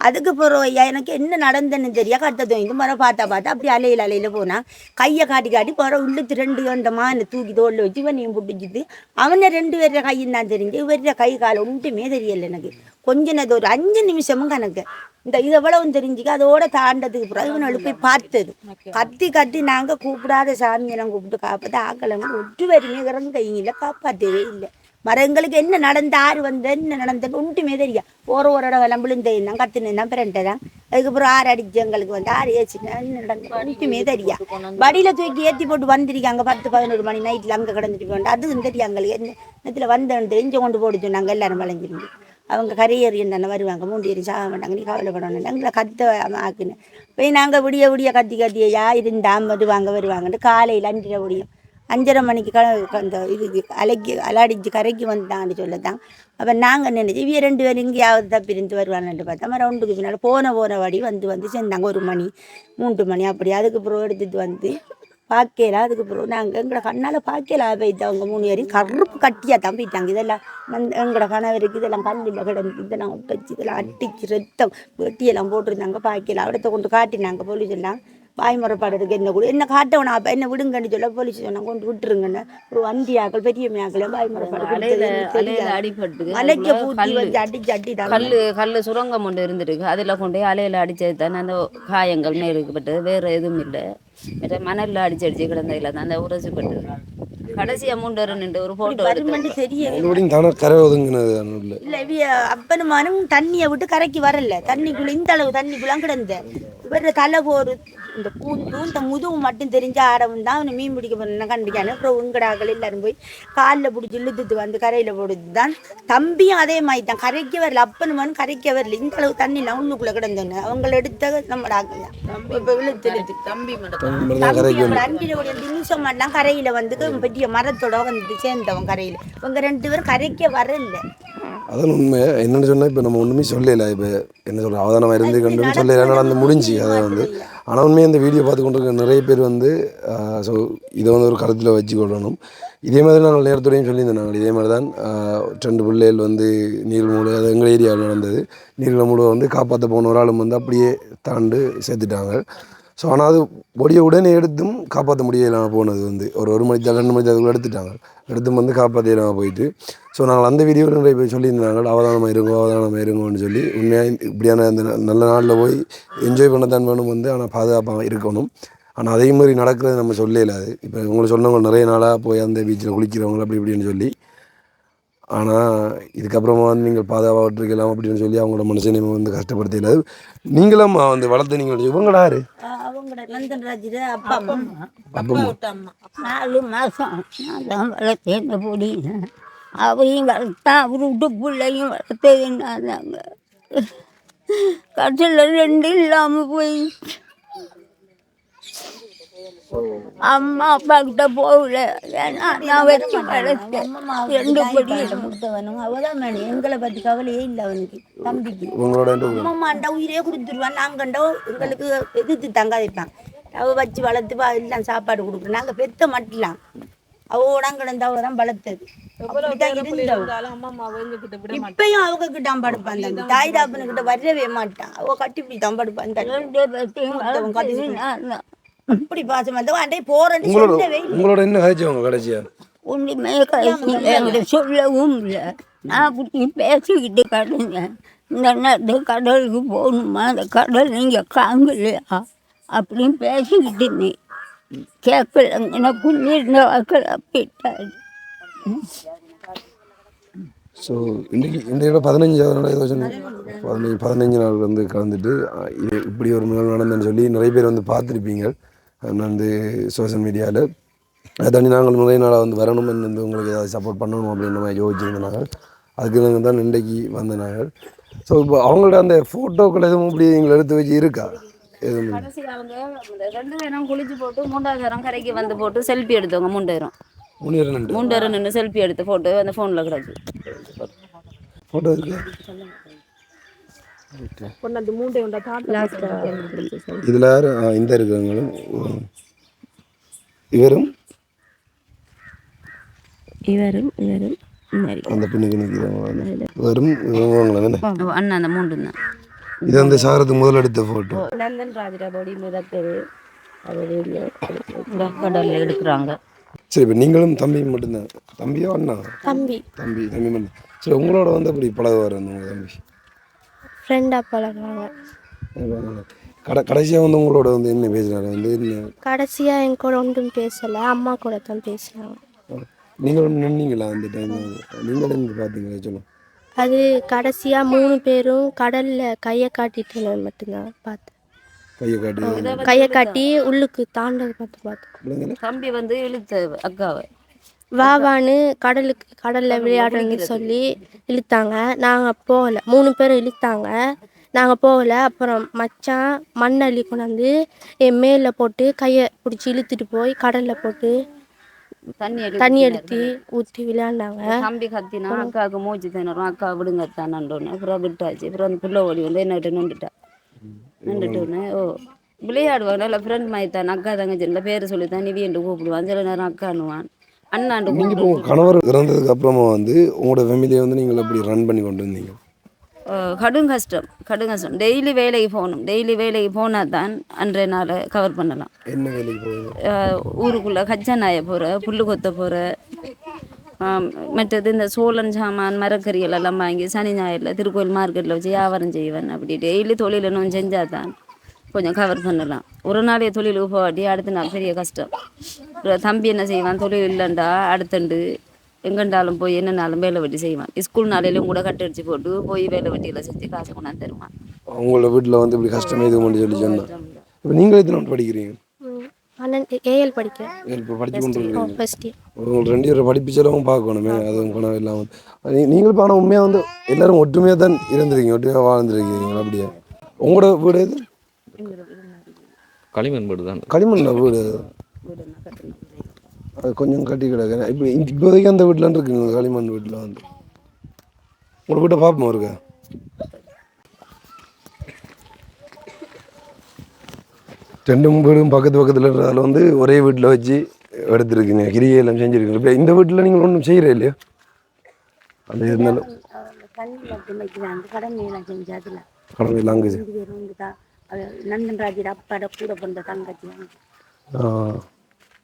[SPEAKER 1] அதுக்கு போகிறோம் எனக்கு என்ன நடந்தேன்னு தெரியா கட்டதும் இந்த மாதிரி பார்த்தா அப்படி அலையில் போனால் கையை காட்டி போகிற உள்ளுத்து 2 கண்ட மானை தூக்கி தோளில் வச்சு இவனையும் பிடிச்சிட்டு அவனை 2 பேர கையும் தான் தெரிஞ்சு இவர கை காலை ஒன்றுமே தெரியலை எனக்கு. கொஞ்ச நேரத்து ஒரு 5 நிமிஷமும் கணக்கு இந்த இது எவ்வளவு தெரிஞ்சுக்க அதோட தாண்டதுக்கு பிறகு இவனை போய் பார்த்தது கத்தி நாங்கள் கூப்பிடாத சாமியெல்லாம் கூப்பிட்டு காப்பாற்ற ஆக்கலங்க 1 பேருமே கையில் காப்பாற்றவே இல்லை. எங்களுக்கு என்ன நடந்த ஆறு வந்து என்ன நடந்தது ஒன்றுமே தெரியும். ஒரு இடம் எல்லாம் விழுந்தேன் கத்துனேன் பிரண்டதான். அதுக்கப்புறம் ஆறு அடிச்சு எங்களுக்கு வந்து ஆறு ஏச்சுன்னா என்ன நடந்தது ஒன்றுமே தெரியும். வடியில் தூக்கி ஏற்றி போட்டு வந்திருக்காங்க 10-11 மணி நைட்டில் அங்கே கிடந்துட்டு போண்டு அதுவும் தெரியும் எங்களுக்கு. என்ன நேரத்தில் வந்தேன் இங்கே கொண்டு போட்டு சொன்னாங்க எல்லாரும் வளைஞ்சிருந்து. அவங்க கரையேறி என்ன வருவாங்க 3 பேரும் சாக மாட்டாங்க, நீ கவலைப்படணும் எங்களை கத்த ஆக்குன்னு போய் நாங்கள் விடிய விடிய கத்தியா இருந்தால் வருவாங்கன்ட்டு காலையில் 5:30 முடியும் 5:30 மணிக்கு அந்த இது அலாடிச்சு கரைக்கு வந்துட்டான்னு சொல்லத்தான். அப்போ நாங்கள் நினைச்சு இவ 2 பேரும் இங்கேயாவது தப்பிருந்து வருவாங்கன்ட்டு பார்த்தா ரவுண்டுக்கு பின்னால் போன வழி வந்து சேர்ந்தாங்க 1 மணி 3 மணி அப்படி. அதுக்கப்புறம் எடுத்துட்டு வந்து பார்க்கல. அதுக்கப்புறம் நாங்கள் எங்களோட கண்ணால் பார்க்கல போய்த்து அவங்க 3 பேரையும் கருப்பு கட்டியாக தான் போயிட்டாங்க. இதெல்லாம் எங்களோட கணவருக்கு இதெல்லாம் கல்லில் கிடந்து இதெல்லாம் ஒட்டச்சு இதெல்லாம் அட்டிச்சு ரத்தம் வெட்டியெல்லாம் போட்டிருந்தாங்க. பார்க்கல அவடத்தை கொண்டு காட்டினாங்க போலீஸ் எல்லாம். வாய் முறைப்பாடுறதுக்கு என்ன கூட என்ன காட்டவனா அப்போ என்ன விடுங்கன்னு சொல்ல போலீஸ் சொன்னாங்க கொண்டு விட்டுருங்கன்னு. ஒரு வந்தியாக்கள் பெரிய மேக்கள் வாய் முறைப்பாடு
[SPEAKER 5] அடிபட்டு
[SPEAKER 1] மலைக்கு பூட்டி வச்சு அடிச்சு அட்டி
[SPEAKER 5] கல் சுரங்கம் ஒன்று இருந்துருக்கு. அதில் கொண்டு போய் அலையில் அடித்தது தானே அந்த காயங்கள் மேலுக்குப்பட்டு வேறு எதுவும் இல்லை. மணலில் அடிச்சு கிடந்ததில்ல தான் அந்த உரசிப்பட்டு கடைசி அமௌண்ட் நின்று ஒரு ஃபோட்டோ
[SPEAKER 1] தெரிய
[SPEAKER 4] கரை ஒதுங்கினது
[SPEAKER 1] இல்லை. அப்பனுமானும் தண்ணியை விட்டு கரைக்கு வரல. தண்ணிக்குள்ள இந்த அளவு தண்ணிக்குள்ளாம் கிடந்த இவர தலை போர் இந்த பூந்தும் இந்த முதுகு மட்டும் தெரிஞ்ச ஆடவும் தான் அவனை மீன் பிடிக்க போன கண்டிக்கானு. அப்புறம் உங்கடாக்கள் எல்லாரும் போய் காலில் பிடிச்சி இழுத்துட்டு வந்து கரையில் போடுது தான். தம்பியும் அதே மாதிரி தான் கரைக்க வரல. அப்பனுமானும் கரைக்க வரல. இந்த அளவு தண்ணி உள்ளுக்குள்ளே கிடந்தோன்னு அவங்கள எடுத்த நம்ம ஆக்கள் இப்போ இழுத்து தம்பி 5 நிமிஷம் மட்டும் கரையில் வந்து பெரிய மரத்தோட வந்து சேர்ந்தவன் கரையில். இவங்க 2 பேரும் கரைக்க வரல.
[SPEAKER 4] அதான் உண்மை. என்னென்னு சொன்னால் இப்போ நம்ம ஒன்றுமே சொல்லலை. இப்போ என்ன சொல்கிற அவதானமாக இருந்து கண்டுன்னு சொல்லலை நடந்து முடிஞ்சு அதை வந்து. ஆனால் உண்மையாக இந்த வீடியோ பார்த்து கொண்டு இருக்க நிறைய பேர் வந்து ஸோ இதை வந்து ஒரு கருத்தில் வச்சு கொள்ளணும். இதே மாதிரி நாங்கள் நேரத்தோடையும் சொல்லியிருந்தோம். நாங்கள் இதே மாதிரி தான் 2 பிள்ளைகள் வந்து நீர்மூடு அது எங்கள் ஏரியாவில் நடந்தது. நீர்மூடை வந்து காப்பாற்ற போன ஒரு ஆளும் வந்து அப்படியே தாண்டு சேர்த்துட்டாங்க. ஸோ ஆனால் அது பொடியை உடனே எடுத்தும் காப்பாற்ற முடியலாமல் போனது வந்து ஒரு மணி 2 மணி அதுக்குள்ளே எடுத்துட்டாங்க. எடுத்தும் வந்து காப்பாற்றிடலாமல் போயிட்டு. ஸோ நாங்கள் அந்த வீடியோவில் நிறைய பேர் சொல்லியிருந்தாங்க அவதானமாக இருங்கோன்னு சொல்லி. உண்மையாக இப்படியான அந்த நல்ல நாளில் போய் என்ஜாய் பண்ண தான் வேணும் வந்து. ஆனால் பாதுகாப்பாக இருக்கணும். ஆனால் அதே மாதிரி நடக்கிறது நம்ம சொல்லல. அது இப்போ உங்களை சொன்னவங்க நிறைய நாளாக போய் அந்த பீச்சில் குளிக்கிறவங்க அப்படி இப்படின்னு சொல்லி. ஆனால் இதுக்கப்புறமா வந்து நீங்கள் பாதுகாப்பாக அப்படின்னு சொல்லி அவங்களோட மனசை வந்து கஷ்டப்படுத்தல. நீங்களும் வந்து வளர்த்து நீங்கள் இவங்களா
[SPEAKER 1] அப்பா
[SPEAKER 8] 4 மாதம் நான் தான் வளர்த்தேன் பொடி. அவையும் வளர்த்தான் அவர் விட்டு பிள்ளையும் வளர்த்தது நாங்க. கடைசியில் 2 இல்லாமல் போய் அம்மா அப்பா கிட்ட போகல. ஏன்னா நான் வச்சு வளர்த்தேன் 2 படி
[SPEAKER 1] கொடுத்தவனும் அவதான் வேணும். எங்களை பற்றி கவலையே இல்லை அவனுக்கு தம்பிக்கு. அம்மாண்டா உயிரே கொடுத்துருவான். நாங்கண்டோ எங்களுக்கு எதிர்த்து தங்காதிப்பான். அவ வச்சு வளர்த்து எல்லாம் சாப்பாடு கொடுக்குறோம். நாங்கள் பெத்த மட்டும் அவதான் கிடந்த அவதான் வளர்த்தது. இப்பயும் அவங்க கிட்ட படுப்பான். தாய் தாப்பனு கிட்ட வரவே மாட்டான். அவ கட்டி இப்படி தான் படுப்பான். இப்படி பாசம் வந்து அண்டை போறேன்னு சொல்லவே இல்லை.
[SPEAKER 4] உங்களோட என்ன கதைச்சவங்க கடைசியா
[SPEAKER 8] ஒன்றுமே கடைசி சொல்லவும் இல்லை. நான் அப்படி பேசிக்கிட்டு கடந்தேன். இந்த நேரத்து கடலுக்கு போகணுமா, அந்த கடல் நீங்கள் காங்கலையா அப்படின்னு பேசிக்கிட்டு நீ கேட்கல. எனக்கு இருந்த வாக்கள் போயிட்டாரு.
[SPEAKER 4] ஸோ இன்றையோட 15வது நாள் ஏதோ சொன்னேன். 15 நாள் வந்து கலந்துட்டு இது இப்படி ஒரு நாள் நடந்தேன்னு சொல்லி நிறைய பேர் வந்து பார்த்துருப்பீங்க வந்து சோஷியல் மீடியாவில். அதை தாண்டி நாங்கள் நிறைய நாளாக வந்து வரணும் வந்து உங்களுக்கு ஏதாவது சப்போர்ட் பண்ணணும் அப்படின்ற மாதிரி யோசிச்சிருந்தாங்க. அதுக்கு நாங்கள் தான் இன்றைக்கு வந்த நாங்கள். ஸோ இப்போ அவங்களோட அந்த ஃபோட்டோக்கள் எதுவும் இப்படி எங்களை எடுத்து வச்சு இருக்கா எதுவும்?
[SPEAKER 5] கடைசி அவங்க 2 பேரும் குளிச்சு போட்டு 3வது நேரம் கரைக்கு வந்து போட்டு செல்ஃபி எடுத்தவங்க 3 பேரும் நின்று செல்ஃபி எடுத்த ஃபோட்டோ அந்த ஃபோனில் கிடக்கு.
[SPEAKER 4] ஃபோட்டோ இருக்கு இதில் யார் இந்த இருக்கிறவங்களும் இவரும் அந்த பெண்ணுக்கு நிற்கிறவங்க இவரும் இவங்க
[SPEAKER 5] அண்ணா அந்த 3 தான்.
[SPEAKER 4] இது அந்த சாரத்துக்கு முதல் எடுத்த ஃபோட்டோ.
[SPEAKER 5] நந்தன் ராஜராபோடி மிதப்பது கடலில் எடுக்கிறாங்க.
[SPEAKER 4] சரி இப்போ நீங்களும் தம்பியும் மட்டும்தான். தம்பியோ அண்ணா?
[SPEAKER 9] தம்பி
[SPEAKER 4] மட்டும். சரி உங்களோட வந்து அப்படி பழகுவார் அந்த உங்கள் தம்பி?
[SPEAKER 9] ஃப்ரெண்டாக பழகுவாங்க.
[SPEAKER 4] கடைசியாக வந்து உங்களோட வந்து என்ன பேசுகிறாரு வந்து என்ன?
[SPEAKER 9] கடைசியாக என் கூட ஒன்றும் பேசலை, அம்மா கூட தான் பேசுகிறாங்க.
[SPEAKER 4] நீங்கள் ஒன்று நின்னீங்களா அந்த டைம்? நீங்கள் என்ன பார்த்தீங்களா சொல்லுங்கள்.
[SPEAKER 9] அது கடைசியாக 3 பேரும் கடலில் கையை காட்டிட்டு மட்டும்தான் பார்த்தேன்.
[SPEAKER 4] கையை காட்டி
[SPEAKER 9] கையை காட்டி உள்ளுக்கு தாண்டது பார்த்தேன்.
[SPEAKER 4] பிள்ளைங்கள
[SPEAKER 5] தம்பி வந்து இழுத்த அக்காவை
[SPEAKER 9] வாவான்னு கடலில் விளையாடுறேன்னு சொல்லி இழுத்தாங்க. நாங்கள் போகலை. 3 பேரும் இழுத்தாங்க, நாங்கள் போகலை. அப்புறம் மச்சான் மண்ணள்ளி கொண்டாந்து என் மேலே போட்டு கையை பிடிச்சி இழுத்துட்டு போய் கடலில் போட்டு தண்ணி எடுத்து ஊற்றி விளையாண்டாங்க.
[SPEAKER 5] தம்பி கத்தினா அக்காவுக்கு மூச்சு திணறும், அக்கா விடுங்கத்தானோன்னு அப்புறம் விட்டாச்சு. அப்புறம் அந்த பிள்ளை ஓடி வந்து என்னகிட்ட நின்றுட்டோன்னே விளையாடுவாங்க. இல்லை ஃப்ரெண்ட் மாதிரி தான், அக்கா தங்கச்சி இல்லை பேர் சொல்லி தான் நிவியன்ட்டு கூப்பிடுவான். சில நேரம் அக்கானுவான், அண்ணாண்டு
[SPEAKER 4] நீங்கள் இப்போ உங்கள் கணவர் இறந்ததுக்கு அப்புறமா வந்து உங்களோட ஃபேமிலியை வந்து நீங்கள் எப்படி ரன் பண்ணி கொண்டு வந்தீங்க?
[SPEAKER 5] கடும் கஷ்டம். டெய்லி வேலைக்கு போகணும். டெய்லி வேலைக்கு போனால் தான் அன்றைய நாளை கவர் பண்ணலாம்.
[SPEAKER 4] என்ன வேலைக்கு போகுது?
[SPEAKER 5] ஊருக்குள்ளே கச்சா நாய போகிற, புல்லு கொத்த போகிற, மற்றது இந்த சோளன் சாமான் மரக்கறிகள் எல்லாம் வாங்கி சனி ஞாயிறில் திருக்கோயில் மார்க்கெட்டில் வச்சு வியாபாரம் செய்வேன். அப்படி டெய்லி தொழில் இன்னும் செஞ்சால் தான் கொஞ்சம் கவர் பண்ணலாம். ஒரு நாளைய தொழிலுக்கு போகாட்டி அடுத்த நாள் பெரிய கஷ்டம். தம்பி என்ன செய்வான், தொழில் இல்லைண்டா அடுத்தண்டு எங்கண்டாலும் போய் என்னன்னாலும் வேலை வெட்டி செய்வான். ஸ்கூல் நாளையிலும் கூட கட்டடிச்சு போட்டு போய் வேலை வெட்டியில் செஞ்சு காசு கொண்டாந்து தருவான்.
[SPEAKER 4] உங்களோட வீட்டில் வந்து இப்படி கஷ்டமே இது பண்ணி சொல்லி சொன்னேன். இப்போ நீங்கள் எத்தனை படிக்கிறீங்க?
[SPEAKER 9] ஏஎல் படிக்கிறேன்.
[SPEAKER 4] இப்போ படிச்சு கொண்டு இருக்கீங்க.
[SPEAKER 9] First year.
[SPEAKER 4] உங்களுக்கு 2 இயர் படிப்பிச்சாலும் பார்க்கணுமே, அதுவும் பணம் இல்லாமல். நீங்கள் இப்போ ஆனால் உண்மையாக வந்து எல்லோரும் ஒற்றுமையாக தான் இருந்திருக்கீங்க, ஒற்றுமையாக வாழ்ந்துருக்கீங்க. அப்படியே உங்களோட வீடு எது?
[SPEAKER 2] களிமண் வீடு தான்.
[SPEAKER 4] களிமண்ல வீடு அது கொஞ்சம் கட்டி கிடக்கு. இப்போ இப்போதைக்கு அந்த வீட்டில் இருக்குங்க, களிமண் வீட்டில் வந்து உங்களோட வீட்டை பார்ப்போம் இருக்கா? ரெண்டும் வீடும் பக்கத்து பக்கத்தில் இருக்கிறதால வந்து ஒரே வீட்டில் வச்சு எடுத்துருக்குங்க, கிரிகையெல்லாம் செஞ்சுருக்கீங்க. இப்போ இந்த வீட்டில் நீங்கள் ஒன்றும் செய்கிறே இல்லையா? அது இருந்தாலும் கடமையில் அங்கே
[SPEAKER 8] நந்தன் ராஜர் அப்பாட கூட பிறந்த தங்கச்சி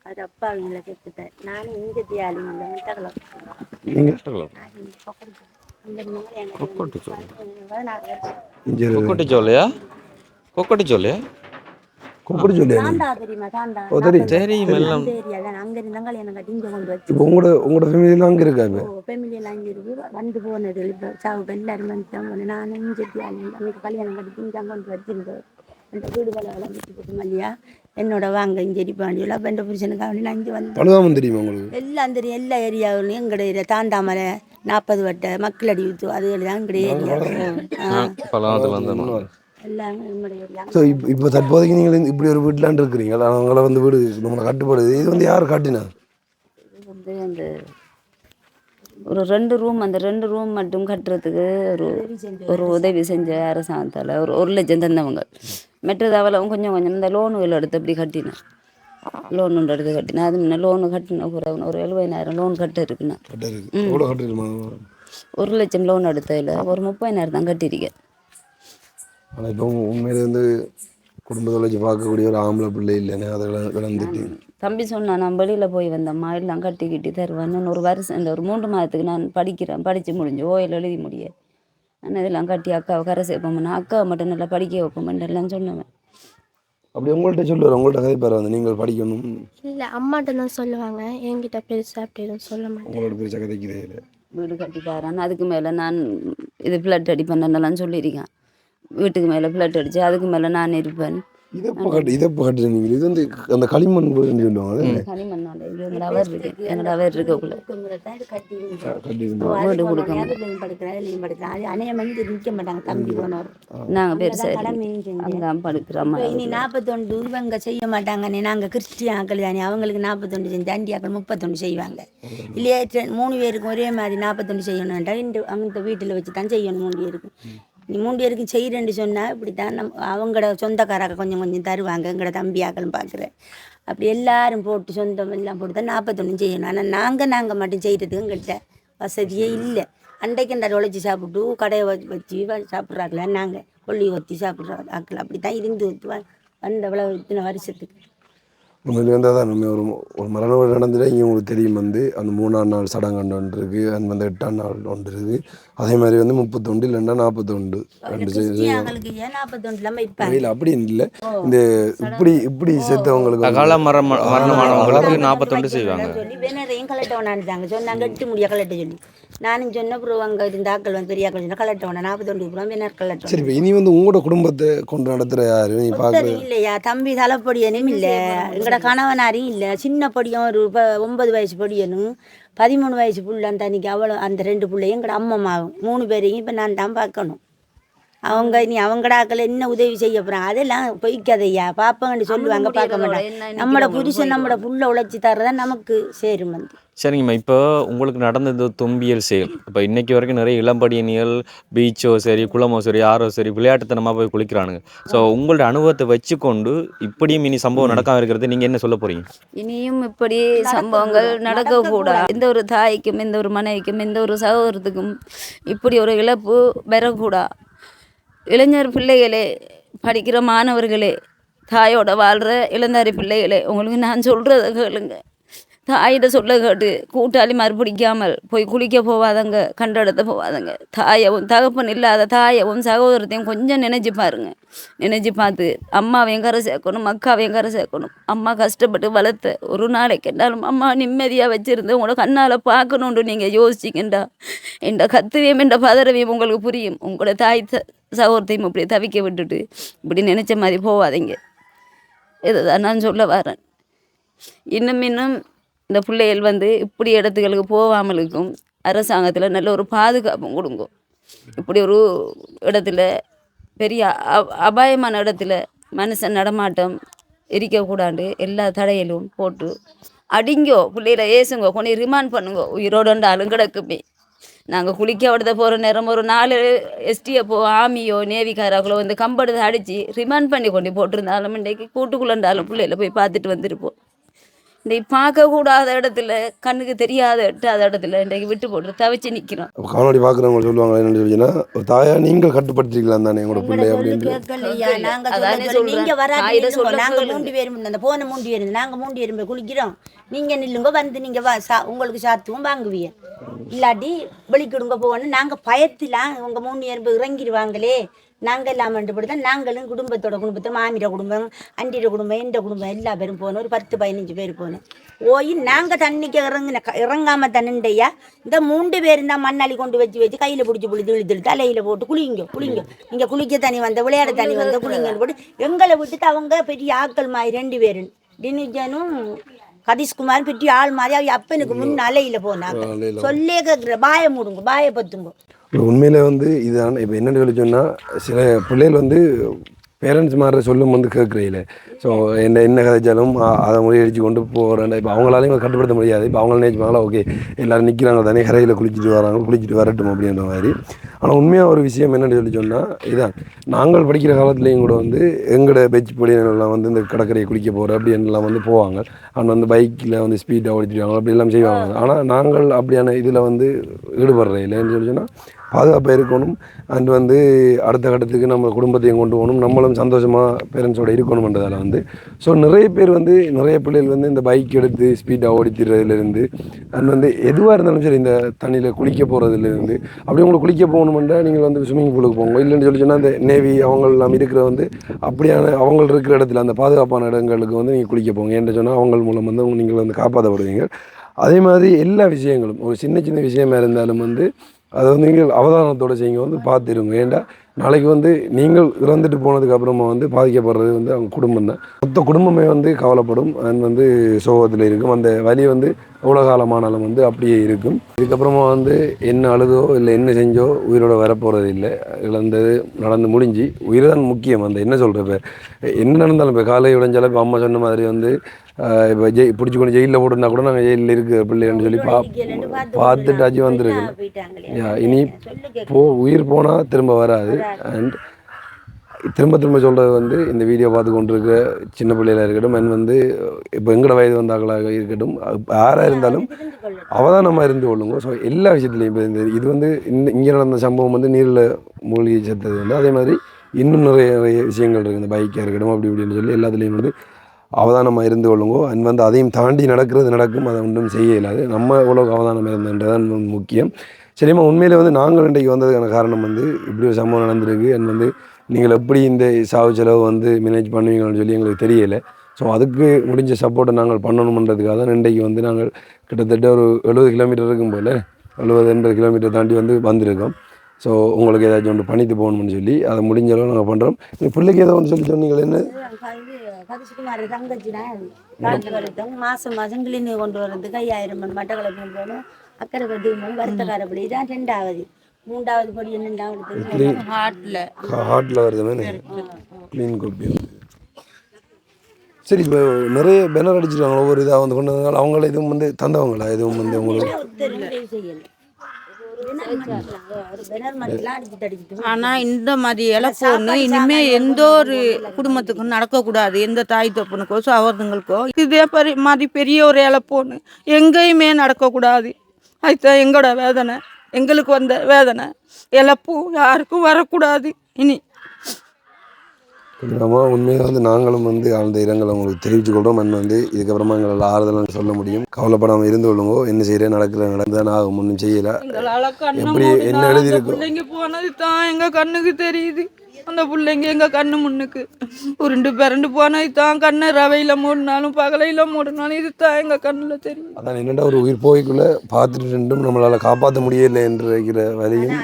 [SPEAKER 8] அது அப்பா அவங்கள கேட்டுட்டேன். நானும் இங்கே தியாலி
[SPEAKER 2] கொக்கட்டி சோலையா? கொக்கட்டி சோலையா?
[SPEAKER 4] கொக்கட்டி சோலையா?
[SPEAKER 8] தெரியுமா? தாண்டா
[SPEAKER 2] தெரியும் எல்லாம்.
[SPEAKER 8] அங்க இருந்தாங்க எனக்கு கட்டி இங்கே கொண்டு வச்சு.
[SPEAKER 4] இப்போ உங்களோட ஃபேமிலியெல்லாம் அங்கே இருக்காங்க?
[SPEAKER 8] ஃபேமிலியெல்லாம் அங்கே இருக்கு. வந்து போனது இப்போ சாவு எல்லாரும் வந்து தான் போனேன். நானும் இங்கே தியாலி அங்கே கல்யாணம் கட்டி இங்கே கொண்டு வச்சிருந்தேன். அந்த வீடு வளர்ந்துட்டு போட்டோம் இல்லையா, என்னோட வாங்க இங்கே அடிப்பாண்டியில் அப்போ என் புருஷனுக்கு அவனு அஞ்சு வந்து
[SPEAKER 4] பழுதாமன் தெரியுமா உங்களுக்கு?
[SPEAKER 8] எல்லாம் தெரியும். எல்லா ஏரியாவிலும் எங்கடைய தாண்டாமலை 40 வட்டை மக்கள் அடி ஊற்று அது தான் எங்களுடைய ஏரியா எல்லாம் எங்களுடைய ஏரியா.
[SPEAKER 4] ஸோ இப்போ தற்போதைக்கு நீங்கள் இப்படி ஒரு வீட்டிலான் இருக்கிறீங்க, அவங்கள வந்து வீடு நம்மளை கட்டுப்படுது. இது வந்து யார் காட்டினா?
[SPEAKER 5] வந்து அந்த ஒரு 2 ரூம், அந்த 2 ரூம் மட்டும் கட்டுறதுக்கு ஒரு உதவி செஞ்ச அரசாங்கத்தால் ஒரு 1 லட்சம் தந்தவங்க. மற்றது அவளும் கொஞ்சம் கொஞ்சம் இந்த லோனுகள் எடுத்து அப்படி கட்டினேன். லோன் ஒன்று எடுத்து கட்டினேன். அது முன்ன லோனு கட்டினேன் ஒரு 70,000 லோன் கட்ட இருக்குண்ணா. 1 லட்சம் லோன் எடுத்ததில் ஒரு 30,000 தான் கட்டியிருக்கேன்.
[SPEAKER 4] ஆனால் இப்போ உண்மையில வந்து குடும்பத்தில் வச்சு பார்க்கக்கூடிய ஒரு ஆம்பளை பிள்ளை இல்லைன்னு அதை விளந்துட்டு
[SPEAKER 5] தம்பி சொன்னான், நான் வெளியில் போய் வந்தம்மா எல்லாம் கட்டிக்கிட்டு தருவேன். ஒரு வருஷம் இந்த ஒரு 3 மாதத்துக்கு நான் படிக்கிறேன், படித்து முடிஞ்சு ஓயில் எழுதி முடிய நான் இதெல்லாம் கட்டி அக்காவை கரை சேர்ப்போம்னா அக்காவை மட்டும் நல்லா படிக்க வைப்போம்னு எல்லாம் சொன்னவன்.
[SPEAKER 4] அப்படி உங்கள்கிட்ட சொல்லுவார், உங்கள்கிட்ட கதைப்பார் வந்து நீங்கள் படிக்கணும்?
[SPEAKER 9] இல்லை, அம்மாட்ட தான் சொல்லுவாங்க, என்கிட்ட பெருசாக அப்படி எதுவும் சொல்ல மாட்டேன்.
[SPEAKER 4] உங்களோட பெருசாக கதைக்கிறே இல்லை.
[SPEAKER 5] வீடு கட்டிட்டாரான், அதுக்கு மேலே நான் இது ஃப்ளட் அடி பண்ணலாம் சொல்லியிருக்கேன். வீட்டுக்கு மேலே ஃப்ளட் அடித்து அதுக்கு மேலே நான் இருப்பேன்.
[SPEAKER 4] இதை கட்டுறீங்க. இது வந்து அந்த களிமண் வீடுன்னு சொல்லுவாங்க.
[SPEAKER 5] களிமண்ணோட எங்களோட அவர் இருக்கு, எங்களோட அவர் இருக்கக்குள்ள வீடு கொடுக்க
[SPEAKER 8] நிற்க மாட்டாங்க. தம்பி போனவர்
[SPEAKER 5] நாங்கள் பெருசாக அங்கே படுக்கிறோம்.
[SPEAKER 8] இனி 41 இவங்க செய்ய மாட்டாங்கண்ணே. நாங்கள் கிறிஸ்டின் ஆக்கள் தானே, அவங்களுக்கு 41 செஞ்சு அண்டியாக்கள் 31 செய்வாங்க இல்லையா? 3 பேருக்கும் ஒரே மாதிரி 41 செய்யணும்டா அந்த வீட்டில் வச்சு தான் செய்யணும். 3 பேருக்கு நீ 3 பேருக்கு செய்கிறேன்னு சொன்னால் இப்படி தான் அவங்களோட சொந்தக்காராக கொஞ்சம் கொஞ்சம் தருவாங்க. எங்களோட தம்பியாக்களும் பார்க்குறேன். அப்படி எல்லாரும் போட்டு சொந்தம் எல்லாம் போட்டு தான் 41 செய்யணும். ஆனால் நாங்கள் மட்டும் செய்கிறதுக்கு எங்கள்கிட்ட வசதியே இல்லை. அன்றைக்கு அந்த உழைச்சி சாப்பிட்டு கடையை வச்சு சாப்பிட்றாங்களா, நாங்கள் கொல்லி ஒத்தி சாப்பிட்ற ஆக்கள் அப்படி தான் இருந்து வந்த இவ்வளோ இத்தனை வருஷத்துக்கு.
[SPEAKER 4] உண்மையிலே வந்து அதான் நம்ம ஒரு மரண வீடு நடந்துட்டு இங்கே உங்களுக்கு தெரியும் வந்து அந்த 3ஆம் நாள் சடங்கு ஒன்று இருக்குது, அந்த வந்து 8ஆம் நாள் ஒன்று இருக்குது. அதே மாதிரி வந்து 31 இல்லைன்னா 41
[SPEAKER 8] இல்லை
[SPEAKER 4] அப்படின்னு இல்லை. இந்த இப்படி செத்தவங்களுக்கு
[SPEAKER 2] மரணமானவங்களுக்கு 41 செய்வாங்க.
[SPEAKER 8] சொல்லி வேணையும்
[SPEAKER 10] கலெக்ட் வேணான்ட்டாங்க சொன்னாங்க 8 முடியா கலெக்ட் சொல்லி நானும் சொன்ன அப்புறம் அங்கே இருந்த ஆக்கள் வந்து பெரியாக்கள் சொன்னால் கலெக்ட் வேணாம் 49 ரூபா என்ன கலெக்ட்
[SPEAKER 4] சரி இப்போ இனி வந்து உங்களோட குடும்பத்தை கொண்டு நடத்துகிற யாரு நீ பார்க்க
[SPEAKER 10] இல்லையா தம்பி தலைப்படியனும் இல்லை எங்களோட கணவனாரையும் இல்லை சின்ன படியும் ஒரு 9 வயசு படியனும் 13 வயசு புள்ள அந்த அன்றைக்கி அவ்வளோ அந்த 2 பிள்ளையும் எங்களோட அம்மாவும் 3 பேரையும் இப்போ நான் தான் பார்க்கணும் அவங்க நீ அவங்கடாக்கள் என்ன உதவி செய்ய போகிறாங்க அதெல்லாம் பொய்க்காதையா பார்ப்பங்கன்னு சொல்லுவாங்க பார்க்க மாட்டாங்க நம்மளோட புருஷன் நம்மளோட புள்ள உழைச்சி தர்றதான் நமக்கு சேரும் வந்து
[SPEAKER 2] சரிங்கம்மா. இப்போ உங்களுக்கு நடந்த இந்த தொம்பியல் செயல் இப்போ இன்னைக்கு வரைக்கும் நிறைய இளம்படியினியல் பீச்சோ சரி குளமோ சரி ஆறோ சரி விளையாட்டுத்தனமாக போய் குளிக்கிறானுங்க. ஸோ உங்களோட அனுபவத்தை வச்சுக்கொண்டு இப்படியும் இனி சம்பவம் நடக்காம இருக்கிறது நீங்கள் என்ன சொல்ல போகிறீங்க?
[SPEAKER 5] இனியும் இப்படி சம்பவங்கள் நடக்கக்கூடாது. எந்த ஒரு தாய்க்கும் எந்த ஒரு மனைவிக்கும் எந்த ஒரு சகோதரத்துக்கும் இப்படி ஒரு இழப்பு வரக்கூடாது. இளைஞர் பிள்ளைகளே, படிக்கிற மாணவர்களே, தாயோட வாழ்கிற இளந்தாரி பிள்ளைகளே, உங்களுக்கு நான் சொல்கிறத கேளுங்க. தாயிட சொல்ல கேட்டு கூட்டாளி மறுபிடிக்காமல் போய் குளிக்க போவாதங்க, கண்ட இடத்த போவாதங்க. தாயவும் தகப்பன் இல்லாத தாயவும் சகோதரத்தையும் கொஞ்சம் நினைச்சு பாருங்க. நினைச்சு பார்த்து அம்மாவையும் கரை சேர்க்கணும், அக்காவையும் கரை சேர்க்கணும். அம்மா கஷ்டப்பட்டு வளர்த்த ஒரு நாளைக்கு என்னாலும் அம்மா நிம்மதியாக வச்சுருந்து உங்களோட கண்ணால் பார்க்கணுன்னு நீங்கள் யோசிச்சிங்கண்டா என்ற கத்துவியம் என்ற பதறவியம் உங்களுக்கு புரியும். உங்களோட தாய் சகோதரத்தையும் இப்படி தவிக்க விட்டுட்டு இப்படி நினச்ச மாதிரி போவாதீங்க. இதுதான் நான் சொல்ல வரேன். இன்னும் இந்த பிள்ளைகள் வந்து இப்படி இடத்துகளுக்கு போகாமல் இருக்கும். அரசாங்கத்தில் நல்ல ஒரு பாதுகாப்பும் கொடுங்க. இப்படி ஒரு இடத்துல பெரிய அபாயமான இடத்துல மனுஷன் நடமாட்டம் இருக்கக்கூடாது. எல்லா தடையிலும் போட்டு அடிங்கோ, பிள்ளைகளை ஏசுங்கோ, கொண்டு ரிமாண்ட் பண்ணுங்கோ. உயிரோடு கிடக்குமே. நாங்கள் குளிக்க விடுத போகிற நேரம் ஒரு 4 எஸ்டிஎஃப்ஓ ஆர்மியோ நேவிக்காராக்களோ வந்து கம்பெடுத்து அடித்து ரிமாண்ட் பண்ணி கொண்டு போட்டிருந்தாலும் இன்றைக்கு கூட்டுக்குள்ளண்டாலும் பிள்ளைகளை போய் பார்த்துட்டு வந்துருப்போம். இன்றைக்கு பார்க்கக்கூடாத இடத்துல கண்ணுக்கு தெரியாத எட்டாத இடத்துல இன்றைக்கு விட்டு போட்டு தவிச்சு நிற்கிறோம்.
[SPEAKER 4] காணொலி பார்க்குறவங்க சொல்லுவாங்க என்னன்னு சொல்லிச்சுன்னா, தாயா நீங்கள் கட்டுப்படுத்திக்கலாம் தானே உங்களோட பிள்ளை அப்படின்ட்டு.
[SPEAKER 10] போன 3 பேர் நாங்கள் 3 பேரும் குளிக்கிறோம், நீங்கள் நில்லுங்க வந்து நீங்கள் உங்களுக்கு சாத்துவோம் வாங்குவீங்க, இல்லாட்டி வெளிக்கிடுங்க போகணும். நாங்கள் பயத்திலாம் உங்கள் 3 பேரும் இறங்கிடுவாங்களே நாங்கள் இல்லாமட்டு தான் நாங்களும் குடும்பத்தை மாமிர குடும்பம் அண்டிர குடும்பம் எந்த குடும்பம் எல்லா பேரும் போனோம். ஒரு 10-15 பேர் போனோம். போய் நாங்கள் தண்ணிக்கு இறங்காமல் தண்ணிண்டையா இந்த 3 பேர் தான் மண்ணாளி கொண்டு வச்சு கையில் பிடிச்சி இழுத்து தலையில் போட்டு குளிங்க நீங்கள் குளிக்க தண்ணி வந்த விளையாட தண்ணி வந்த குளிங்கன்னு போட்டு எங்களை விட்டுட்டு அவங்க பெரிய ஆட்கள் மாதிரி 2 பேரும் டினிஜனும் கதீஷ்குமார் பெரிய ஆள் மாதிரி அவங்க அப்பனுக்கு முன் அலையில் போனாங்க. சொல்லே கேட்குற பாய மூடுங்க பாய பத்துங்க.
[SPEAKER 4] உண்மையிலே வந்து இதுதான் இப்போ என்னென்னு சொல்லி சொன்னால், சில பிள்ளைகள் வந்து பேரண்ட்ஸ் மாதிரி சொல்லும் வந்து கேட்குறீங்கள. ஸோ என்ன கதைச்சாலும் அதை முறையடிச்சு கொண்டு போகிறேன். இப்போ அவங்களாலையும் கட்டுப்படுத்த முடியாது. இப்போ அவங்கள நினைச்சுப்பாங்களா, ஓகே எல்லோரும் நிற்கிறாங்க தானே, கரையில் குளிச்சுட்டு வரட்டும் அப்படின்ற மாதிரி. ஆனால் உண்மையாக ஒரு விஷயம் என்னென்னு சொல்லி சொன்னால், இதுதான் நாங்கள் படிக்கிற காலத்துலேயும் கூட வந்து எங்களோட பெச் பிள்ளைங்கள்லாம் வந்து இந்த கடற்கரையை குளிக்க போகிற அப்படின்லாம் வந்து போவாங்க. ஆனால் வந்து பைக்கில் வந்து ஸ்பீடாக ஓடிச்சுருவாங்க, அப்படி எல்லாம் செய்வாங்க. ஆனால் நாங்கள் அப்படியான இதில் வந்து ஈடுபடுறேன் இல்லைன்னு சொல்லி சொன்னால் பாதுகாப்பாக இருக்கணும். அண்ட் வந்து அடுத்த கட்டத்துக்கு நம்ம குடும்பத்தையும் கொண்டு போகணும், நம்மளும் சந்தோஷமாக பேரண்ட்ஸோடு இருக்கணும்ன்றதால வந்து ஸோ நிறைய பேர் வந்து நிறைய பிள்ளைகள் வந்து இந்த பைக் எடுத்து ஸ்பீடாக ஓடித்துறதுலேருந்து அண்ட் வந்து எதுவாக இருந்தாலும் சரி இந்த தண்ணியில் குளிக்க போகிறதுலேருந்து அப்படி உங்களுக்கு குளிக்க போகணுமெண்டா நீங்கள் வந்து ஸ்விம்மிங் பூலுக்கு போங்க. இல்லைன்னு சொல்லி சொன்னால் அந்த நேவி அவங்கெல்லாம் இருக்கிற வந்து அப்படியான அவங்க இருக்கிற இடத்துல அந்த பாதுகாப்பான இடங்களுக்கு வந்து நீங்கள் குளிக்க போங்க. என்று சொன்னால் அவங்க மூலம் வந்து நீங்கள் வந்து காப்பாற்றப்படுவீங்க. அதே மாதிரி எல்லா விஷயங்களும் ஒரு சின்ன விஷயமா இருந்தாலும் வந்து அதை வந்து நீங்கள் அவதானத்தோடு செய்யுங்க, வந்து பார்த்துருங்க. ஏன்டா நாளைக்கு வந்து நீங்கள் இறந்துட்டு போனதுக்கு அப்புறமா வந்து பாதிக்கப்படுறது வந்து அவங்க குடும்பம் தான். மொத்த குடும்பமே வந்து கவலைப்படும் அண்ட் வந்து சோகத்தில் இருக்கும். அந்த வலி வந்து எவ்வளோ காலமானாலும் வந்து அப்படியே இருக்கும். இதுக்கப்புறமா வந்து என்ன அழுதோ இல்லை என்ன செஞ்சோ உயிரோட வரப்போகிறது இல்லை. இழந்தது நடந்து முடிஞ்சு உயிர் தான் முக்கியம். அந்த என்ன சொல்கிற என்ன நடந்தாலும் இப்போ காலை உடைஞ்சாலும் இப்போ அம்மா சொன்ன மாதிரி வந்து இப்போ பிடிச்சி கொண்டு ஜெயிலில் போட்டுருந்தா கூட நாங்கள் ஜெயிலில் இருக்கிற பிள்ளைன்னு சொல்லி பார்த்துட்டாச்சு வந்துருக்கேன். இனி உயிர் போனால் திரும்ப வராது. அண்ட் திரும்ப சொல்கிறது வந்து இந்த வீடியோ பார்த்து கொண்டு இருக்க சின்ன பிள்ளைகளாக இருக்கட்டும் அண்ட் வந்து இப்போ எங்களோட வயது வந்தாக்களாக இருக்கட்டும், யாராக இருந்தாலும் அவதானமாக இருந்து கொள்ளுங்க. ஸோ எல்லா விஷயத்துலையும் இப்போ இது வந்து இங்கே நடந்த சம்பவம் வந்து நீரில் மூழ்கி செத்தது வந்து அதே மாதிரி இன்னும் நிறைய விஷயங்கள் இருக்குது. இந்த பைக்காக இருக்கட்டும் அப்படி இப்படின்னு சொல்லி எல்லாத்துலேயும் வந்து அவதானமாக இருந்து கொள்ளுங்க. அண்ட் வந்து அதையும் தாண்டி நடக்கும், அதை ஒன்றும் செய்ய இல்லாது நம்ம எவ்வளோ அவதானம் இருந்ததுன்றதான் முக்கியம். சரிம்மா, உண்மையிலே வந்து நாங்கள் இன்றைக்கு வந்ததுக்கான காரணம் வந்து இப்படி ஒரு சம்பவம் நடந்திருக்கு. அண்ட் வந்து நீங்கள் எப்படி இந்த சாவு செலவு வந்து மேனேஜ் பண்ணுவீங்கன்னு சொல்லி எங்களுக்கு தெரியலை. ஸோ அதுக்கு முடிஞ்ச சப்போர்ட்டை நாங்கள் பண்ணணுன்றதுக்காக தான் இன்றைக்கு வந்து நாங்கள் கிட்டத்தட்ட ஒரு 70 கிலோமீட்டர் இருக்கும் போல் 70-80 கிலோமீட்டர் தாண்டி வந்திருக்கோம். ஸோ உங்களுக்கு ஏதாச்சும் ஒன்று பண்ணிட்டு போகணும்னு சொல்லி அதை முடிஞ்ச அளவு நாங்கள் பண்ணுறோம். பிள்ளைக்கு ஏதோ ஒன்று சொல்லி சொன்னீங்களே என்ன?
[SPEAKER 10] கதிசுக்குமார் தங்கச்சி தான் மாதம் மாதம் கிளினிக் கொண்டு வர்றதுக்கு 5000 மட்டக்களை கொண்டு வரணும். அக்கறை கட்டி வருத்தக்காரப்படி தான் 2வது 3வது படி என்னென்றாவது
[SPEAKER 4] ஹார்ட்டில் வருது மேலே க்ளீன் கொப்பி வந்து. சரி, இப்போ நிறைய பேனர் அடிச்சிருக்காங்க ஒவ்வொரு இதாக வந்து கொண்டு வந்தாங்க. அவங்கள எதுவும் வந்து தந்தவங்களா எதுவும் வந்து உங்களுக்கு?
[SPEAKER 3] ஆனா இந்த மாதிரி இழப்பு ஒன்று இனிமே எந்த ஒரு குடும்பத்துக்கும் நடக்கக்கூடாது. எந்த தாய் தப்புனுக்கோ சகோதரங்களுக்கோ இதே மாதிரி பெரிய ஒரு இழப்பு ஒன்று எங்கேயுமே நடக்கக்கூடாது. அதுதான் எங்களோட வேதனை. எங்களுக்கு வந்த வேதனை இழப்பு யாருக்கும் வரக்கூடாது இனி.
[SPEAKER 4] ஆமாம், உண்மையாக வந்து நாங்களும் வந்து ஆழ்ந்த இரங்கலை உங்களுக்கு தெரிவித்து கொள்கிறோம். வந்து இதுக்கப்புறமா எங்களால் ஆறுதலாக சொல்ல முடியும். கவலைப்படாமல் இருந்து கொள்ளுங்கோ. என்ன செய்கிறேன் நடந்தால் ஆகும், ஒன்றும் செய்யலை. எப்படி என்ன எழுதியிருக்கோம்
[SPEAKER 3] பிள்ளைங்க போனது தான் எங்கள் கண்ணுக்கு தெரியுது. அந்த பிள்ளைங்க எங்கள் கண்ணு முன்னுக்கு உருண்டு பிறண்டு போனது தான். கண்ணை ரவையில் மூடினாலும் பகலையில் மூடினாலும் இது தான் எங்கள் கண்ணில் தெரியும்.
[SPEAKER 4] அதான் என்னென்னா ஒரு உயிர் போய்க்குள்ளே பார்த்துட்டு ரெண்டும் நம்மளால் காப்பாற்ற முடியலை என்று இருக்கிற வழியும்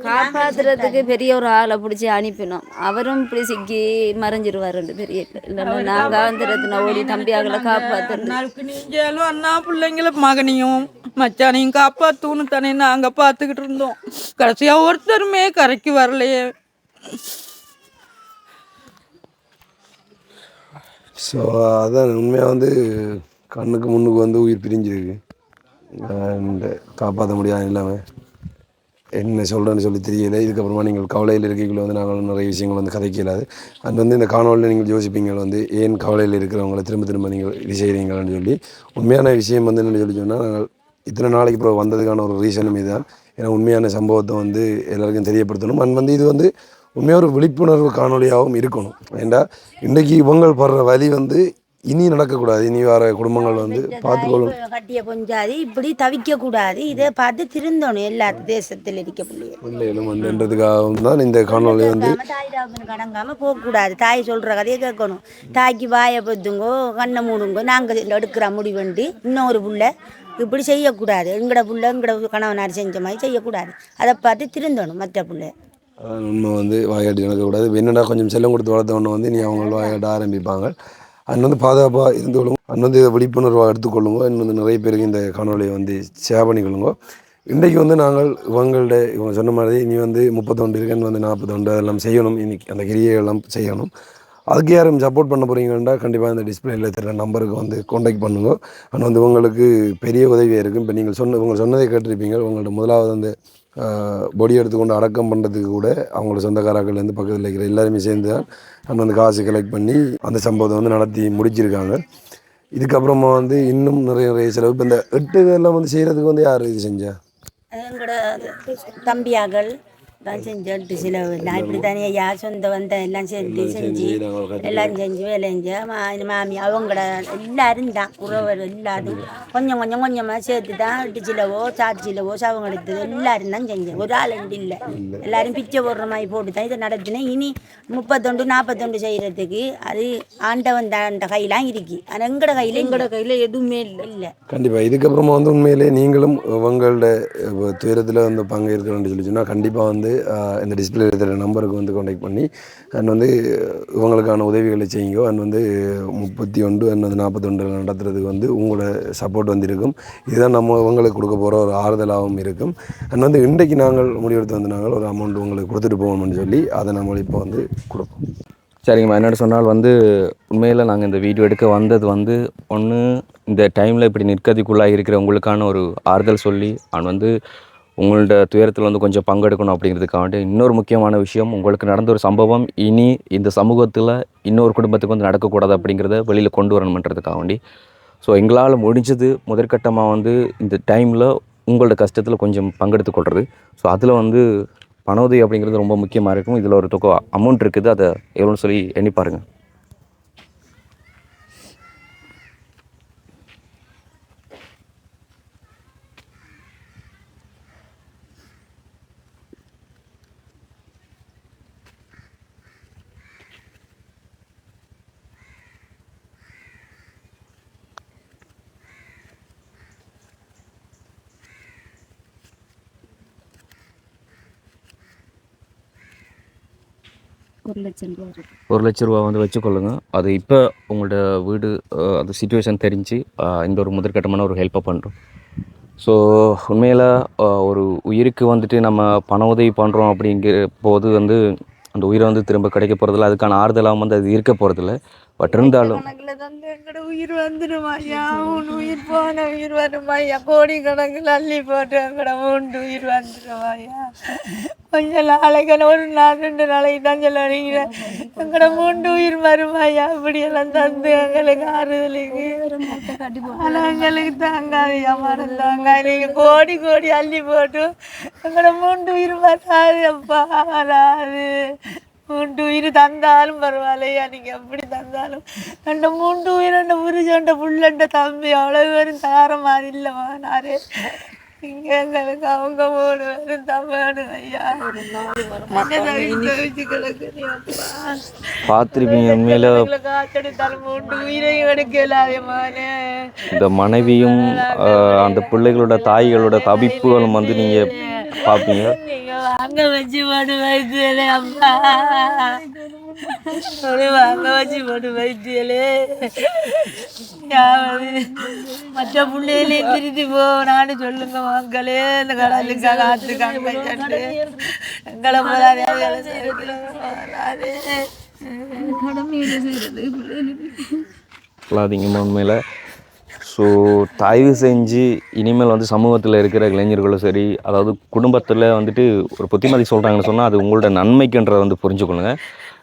[SPEAKER 5] காப்பாற்றுறதுக்கு பெரிய ஒரு ஆளை பிடிச்சி அனுப்பினோம். அவரும் இப்படி சிக்கி மறைஞ்சிருவாருன்னு தெரியல. இல்லைன்னா நாங்கள் வந்துடுறதுனா ஓடி தம்பியாகளை காப்பாற்றுறோம்.
[SPEAKER 3] நீங்களும் அண்ணா பிள்ளைங்கள மகனையும் மச்சானையும் காப்பாற்றூன்னு தானே நாங்கள் பார்த்துக்கிட்டு இருந்தோம். கடைசியாக ஒருத்தருமே கரைக்கு வரலையே.
[SPEAKER 4] ஸோ அதான் உண்மையாக வந்து கண்ணுக்கு முன்னுக்கு வந்து உயிர் பிரிஞ்சிருக்கு. இந்த காப்பாற்ற முடியாது இல்லாமல் என்ன சொல்கிறேன்னு சொல்லி தெரியலை. இதுக்கப்புறமா நீங்கள் கவலையில் இருக்கீங்களோ வந்து நாங்கள் நிறைய விஷயங்கள் வந்து கதைக்க இயலாது. அது வந்து இந்த காணொலியில் நீங்கள் யோசிப்பீங்க வந்து ஏன் கவலையில் இருக்கிறவங்களை திரும்ப திரும்ப நீங்கள் இது செய்கிறீங்களான்னு சொல்லி. உண்மையான விஷயம் வந்து என்ன சொல்லி சொன்னால், நாங்கள் இத்தனை நாளைக்கு இப்போ வந்ததுக்கான ஒரு ரீசனும் இதுதான். ஏன்னா உண்மையான சம்பவத்தை வந்து எல்லாருக்கும் தெரியப்படுத்தணும். வந்து இது வந்து உண்மையாக ஒரு விழிப்புணர்வு காணொலியாகவும் இருக்கணும். ஏண்டா இன்றைக்கி இவங்க படுற வலி வந்து இனி நடக்கக்கூடாது. இனி வர குடும்பங்கள் வந்து பார்த்துக்கொள்ளும்.
[SPEAKER 10] கட்டிய கொஞ்சாது இப்படி தவிக்கக்கூடாது. இதை பார்த்து திருந்தணும் எல்லா தேசத்தில் இருக்க
[SPEAKER 4] பிள்ளைகளும் வந்துன்றதுக்காகவும் தான் இந்த காணொலி வந்து.
[SPEAKER 10] தாய் தாப்பனுக்கு அடங்காமல் போகக்கூடாது. தாய் சொல்கிற கதையை கேட்கணும். தாய்க்கு வாயை பத்துங்கோ கண்ணை மூடுங்கோ நாங்கள் எடுக்கிற முடிவுண்டு இன்னொரு புள்ள இப்படி செய்யக்கூடாது. எங்கட புள்ள எங்கட கணவனார் செஞ்ச மாதிரி செய்யக்கூடாது. அதை பார்த்து திருந்தணும் மற்ற பிள்ளை.
[SPEAKER 4] அதான் உண்மை வந்து வாயாட்டி நடக்கக்கூடாது. என்னடா கொஞ்சம் செல்லம் கொடுத்து வளர்த்தவொன்னே வந்து நீ அவங்க வாயாட்ட ஆரம்பிப்பாங்க. வந்து பாதுகாப்பாக இருந்துக்கொள்ளுங்க. வந்து விழிப்புணர்வாக எடுத்துக்கொள்ளுங்க. வந்து நிறைய பேருக்கு இந்த காணொலியை வந்து ஷேர் பண்ணிக்கொள்ளுங்க. இன்றைக்கு வந்து நாங்கள் இவங்க சொன்ன மாதிரி இனி வந்து 31 இருக்குன்னு வந்து 41 அதெல்லாம் செய்யணும். இன்றைக்கி அந்த கிரியைகள்லாம் செய்யணும். அதுக்கு யாரும் சப்போர்ட் பண்ண போகிறீங்கன்னா கண்டிப்பாக இந்த டிஸ்பிளேயில் தெரியல நம்பருக்கு வந்து கான்டாக்ட் பண்ணுங்க. வந்து உங்களுக்கு பெரிய உதவியாக இருக்கும். இப்போ நீங்கள் இவங்க சொன்னதை கேட்டிருப்பீங்க. உங்கள்ட்ட முதலாவது அந்த பொடி எடுத்துக்கொண்டு அடக்கம் பண்ணுறதுக்கு கூட அவங்களோட சொந்தக்காரர்கள்லேருந்து பக்கத்தில் இருக்கிற எல்லாருமே சேர்ந்து தான் வந்து காசு கலெக்ட் பண்ணி அந்த சம்பவத்தை வந்து நடத்தி முடிச்சிருக்காங்க. இதுக்கப்புறமா வந்து இன்னும் நிறைய செலவு. இப்போ இந்த 8 இதெல்லாம் வந்து செய்கிறதுக்கு வந்து யார் இது செஞ்சா?
[SPEAKER 10] எங்களோட தம்பியார்கள் தான் செஞ்சு சில நான் இப்படி தனியாக யார் சொந்த வந்த எல்லாம் செஞ்சு எல்லாம் செஞ்சு வேலை செஞ்சு மாமி அவங்களோட எல்லாரும் தான் உறவர் எல்லாரும் கொஞ்சம் கொஞ்சமாக சேர்த்து தான் 8 கிலோவோ 4 கிலோவோ சவங்க எடுத்தது எல்லாரும் தான் செஞ்சேன். ஒரு ஆள் இல்லை. எல்லாரும் பிச்சை போடுற மாதிரி போட்டு தான் இதை நடத்தினேன். இனி 31 41 செய்கிறதுக்கு அது ஆண்டவன் அந்த கையெல்லாம் இருக்கு. ஆனால் எங்களோட கையில் எதுவுமே இல்லை.
[SPEAKER 4] கண்டிப்பாக இதுக்கப்புறமா வந்து உண்மையிலே நீங்களும் உங்களோட துயரத்தில் வந்து பங்கேற்கிறேன்னு சொல்லி சொன்னால் கண்டிப்பாக வந்து இந்த டிஸ்பிளே இருக்கிற நம்பருக்கு வந்து கான்டாக்ட் பண்ணி வந்து இவங்களுக்கான உதவிகளை செய்யுங்க. வந்து 31 வந்து 41 நடத்துறதுக்கு வந்து உங்களோட சப்போர்ட் வந்து இருக்கும். இதுதான் நம்ம இவங்களுக்கு கொடுக்க போகிற ஒரு ஆறுதலாகவும் இருக்கும். வந்து இன்றைக்கு நாங்கள் முடிவெடுத்து வந்து நாங்கள் ஒரு அமௌண்ட் உங்களுக்கு கொடுத்துட்டு போகணும்னு சொல்லி அதை நம்ம இப்போ வந்து கொடுப்போம்.
[SPEAKER 2] சரிங்கம்மா. என்னோட சொன்னால் வந்து உண்மையில் நாங்கள் இந்த வீடியோ எடுக்க வந்தது வந்து ஒன்று இந்த டைமில் இப்படி நிற்கதிக்குள்ளாக இருக்கிற உங்களுக்கான ஒரு ஆறுதல் சொல்லி வந்து உங்களோட துயரத்தில் வந்து கொஞ்சம் பங்கெடுக்கணும் அப்படிங்கிறதுக்காண்டி. இன்னொரு முக்கியமான விஷயம், உங்களுக்கு நடந்த ஒரு சம்பவம் இனி இந்த சமூகத்தில் இன்னொரு குடும்பத்துக்கு வந்து நடக்கக்கூடாது அப்படிங்கிறத வெளியில் கொண்டு வரணுன்றதுக்காக வேண்டி. ஸோ எங்களால் முடிஞ்சது முதற்கட்டமாக வந்து இந்த டைமில் உங்களோட கஷ்டத்தில் கொஞ்சம் பங்கெடுத்து கொள்வது. ஸோ அதில் வந்து பண உதவி அப்படிங்கிறது ரொம்ப முக்கியமாக இருக்கும். இதில் ஒரு தொகை அமௌண்ட் இருக்குது, அதை எவ்வளோன்னு சொல்லி எண்ணி பாருங்கள். 1 லட்ச ரூபா வந்து வச்சுக்கொள்ளுங்க. அது இப்போ உங்களோட வீடு அது சிச்சுவேஷன் தெரிஞ்சு இந்த ஒரு முதற்கட்டமான ஒரு ஹெல்ப்பை பண்ணுறோம். ஸோ உண்மையில் ஒரு உயிருக்கு வந்துட்டு நம்ம பண உதவி பண்ணுறோம் அப்படிங்கிற போது வந்து அந்த உயிரை வந்து திரும்ப கிடைக்க போகிறதில்ல, அதுக்கான ஆறுதலாகவும் வந்து அது இருக்க போகிறதில்ல. பட் இருந்தாலும்
[SPEAKER 1] கணக்கில் தந்து எங்கட உயிர் வந்துடும் ஐயா. உன் உயிர் போன உயிர் வரும் ஐயா. கோடி கணக்கில் அள்ளி போட்டு எங்கட மூன்று உயிர் வந்துடும் ஐயா. கொஞ்சம் நாளைக்கு ஒரு நாள் 2 நாளைக்கு தான் சொல்லுறீங்க. எங்கட மூன்று உயிர் வரும் ஐயா. இப்படியெல்லாம் தந்து எங்களுக்கு ஆறுதலுக்கு. ஆனால் எங்களுக்கு தாங்காதையா மறந்தாங்க. நீங்கள் கோடி கோடி அள்ளி போட்டு எங்கட மூன்று உயிர் வராது அப்பா, வராது. 3 உயிர் தந்தாலும் பரவாயில்லையா, நீங்கள் எப்படி தந்தாலும் அந்த 3 உயிர் அந்த புரிஜண்ட புள்ளண்ட தம்பி அவ்வளோ பேரும் தயார மாதிரி இல்லைம்மா. நாரே இங்கே எங்களுக்கு அவங்க 3 பேரும் தம்பணும் ஐயா. தவிச்சு கிடக்குறியாப்பா.
[SPEAKER 2] பார்த்துருப்பீங்க உண்மையில்
[SPEAKER 1] காத்தெடுத்தாலும் 3 உயிரையும் எடுக்கலாதேமானே.
[SPEAKER 2] இந்த மனைவியும் அந்த பிள்ளைகளோட தாய்களோட தவிப்புகளும் வந்து நீங்கள் பார்ப்பீங்க.
[SPEAKER 1] வாங்க வச்சு போட்டு வைத்தியலே அம்மா, வாங்க வச்சு போட்டு வைத்தியலே. மற்ற பிள்ளைகளையும் திருத்தி போனான்னு சொல்லுங்க மக்களே. இந்த கடலுக்காக ஆற்றுக்காங்க எங்களை போதாதே
[SPEAKER 2] சொல்லாதீங்கம்மா உண்மையில். ஸோ தயவு செஞ்சு இனிமேல் வந்து சமூகத்தில் இருக்கிற இளைஞர்களும் சரி, அதாவது குடும்பத்தில் வந்துட்டு ஒரு புத்திமதி சொல்கிறாங்கன்னு சொன்னால் அது உங்களோட நன்மைக்குன்றதை வந்து புரிஞ்சுக்கொள்ளுங்க.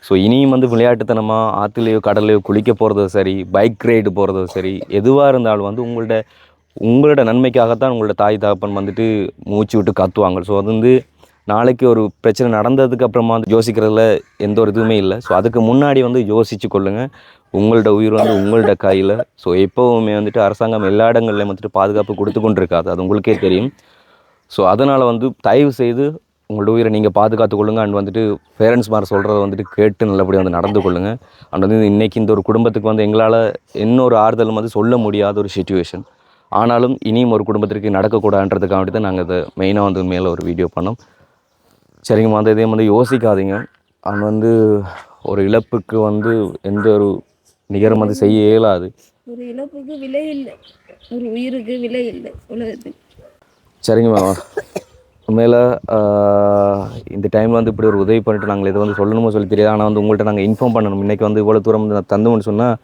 [SPEAKER 2] ஸோ இனியும் வந்து விளையாட்டுத்தனமாக ஆற்றுலையோ கடல்லையோ குளிக்க போகிறதும் சரி, பைக் ரைடு போகிறதும் சரி, எதுவாக இருந்தாலும் வந்து உங்களோட நன்மைக்காகத்தான் உங்களோட தாய் தகப்பன் வந்துட்டு மூச்சு விட்டு கத்துவாங்க. ஸோ அது வந்து நாளைக்கு ஒரு பிரச்சனை நடந்ததுக்கு அப்புறமா வந்து யோசிக்கிறதுல எந்த ஒரு இதுவுமே இல்லை. ஸோ அதுக்கு முன்னாடி வந்து யோசித்து கொள்ளுங்கள். உங்களோட உயிர் வந்து உங்களோட கையில். ஸோ எப்போவுமே வந்துட்டு அரசாங்கம் எல்லா இடங்கள்லையும் வந்துட்டு பாதுகாப்பு கொடுத்து கொண்டு இருக்காது, அது உங்களுக்கே தெரியும். ஸோ அதனால் வந்து தயவு செய்து உங்களோட உயிரை நீங்கள் பாதுகாத்து கொள்ளுங்கள். அண்ட் வந்துட்டு பேரண்ட்ஸ் மாதிரி சொல்கிறத வந்துட்டு கேட்டு நல்லபடியாக வந்து நடந்து கொள்ளுங்கள். அண்ட் வந்து இன்றைக்கி இந்த ஒரு குடும்பத்துக்கு வந்து எங்களால் இன்னொரு ஆறுதலும் வந்து சொல்ல முடியாத ஒரு சிச்சுவேஷன். ஆனாலும் இனியும் ஒரு குடும்பத்திற்கு நடக்கக்கூடாதுன்றதுக்காக வேண்டி தான் நாங்கள் இதை மெயினாக வந்து மேலே ஒரு வீடியோ பண்ணோம். சரிங்கம்மா, அந்த இதையும் வந்து யோசிக்காதீங்க. அவங்க வந்து ஒரு இழப்புக்கு வந்து எந்த ஒரு நிகரம் வந்து செய்ய இயலாது.
[SPEAKER 5] ஒரு இழப்புக்கு விலை இல்லை, ஒரு உயிருக்கு விலை இல்லை உலகத்துக்கு.
[SPEAKER 2] சரிங்கம்மா, உண்மையில் இந்த டைமில் வந்து இப்படி ஒரு உதவி பண்ணிட்டு நாங்கள் இதை வந்து சொல்லணுமோ சொல்லி தெரியாது. ஆனால் வந்து உங்கள்கிட்ட நாங்கள் இன்ஃபார்ம் பண்ணணும். இன்றைக்கி வந்து இவ்வளோ தூரம் வந்து நான் தந்தோம்னு சொன்னால்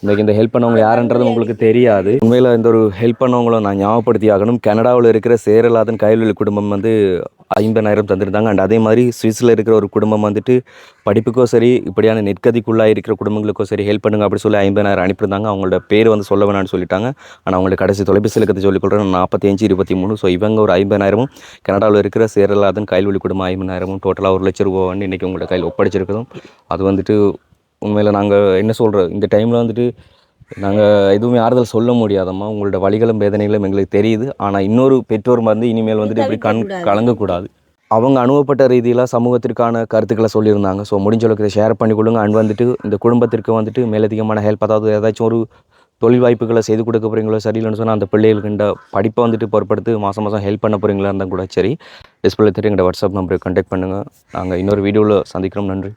[SPEAKER 2] இன்றைக்கி இந்த ஹெல்ப் பண்ணவங்க யாருன்றது உங்களுக்கு தெரியாது. உண்மையில் இந்த ஒரு ஹெல்ப் பண்ணவங்கள நான் ஞாபகப்படுத்தி ஆகணும். கனடாவில் இருக்கிற சேரலாதன் கையொழி குடும்பம் வந்து 50,000 தந்திருந்தாங்க. அண்ட் அதே மாதிரி சுவிஸில் இருக்கிற ஒரு குடும்பம் வந்துட்டு படிப்புக்கோ சரி, இப்படியான நெற்கதிக்குள்ளாக இருக்கிற குடும்பங்களுக்கோ சரி ஹெல்ப் பண்ணுங்க அப்படி சொல்லி 50,000 அனுப்பியிருந்தாங்க. அவங்களோட பேர் வந்து சொல்ல வேணான்னு சொல்லிட்டாங்க. ஆனால் அவங்களோட கடைசி தொலைபேசி இலக்கத்தை சொல்லிக்கொள்கிறேன் 4523. ஸோ இவங்க ஒரு 50,000, கனடாவில் இருக்கிற சேரலாதன் கையொழி குடும்பம் 50,000, டோட்டலாக 1 லட்ச ரூபா வந்து இன்றைக்கி உங்களோட கையில் ஒப்படைச்சிருக்கிறோம். அது வந்துட்டு உண்மையில் நாங்கள் என்ன சொல்கிறோம், இந்த டைமில் வந்துட்டு நாங்கள் எதுவுமே ஆறுதல் சொல்ல முடியாதம்மா. உங்களோட வலிகளும் வேதனைகளும் எங்களுக்கு தெரியுது. ஆனால் இன்னொரு பெற்றோர் வந்து இனிமேல் வந்துட்டு இப்படி கலங்கக்கூடாது. அவங்க அனுபவப்பட்ட ரீதியில் சமூகத்திற்கான கருத்துக்களை சொல்லியிருந்தாங்க. ஸோ முடிஞ்ச அளவுக்கு இதை ஷேர் பண்ணிக்கொள்ளுங்க. அண்ட் வந்துட்டு இந்த குடும்பத்திற்கு வந்துட்டு மேலதிகமான ஹெல்ப், அதாவது ஏதாச்சும் ஒரு தொழில் வாய்ப்புகளை செய்து கொடுக்க போகிறீங்களோ சரியில்லைன்னு சொன்னால் அந்த பிள்ளைகளுக்கு இந்த படிப்பை வந்துட்டு பொறுப்படுத்து மாதம் ஹெல்ப் பண்ண போகிறீங்களா இருந்தால் கூட சரி, டிஸ்பிளே தெரியும் எங்களோட வாட்ஸ்அப் நம்பருக்கு கான்டாக்ட் பண்ணுங்கள். நாங்கள் இன்னொரு வீடியோவில் சந்திக்கிறோம். நன்றி.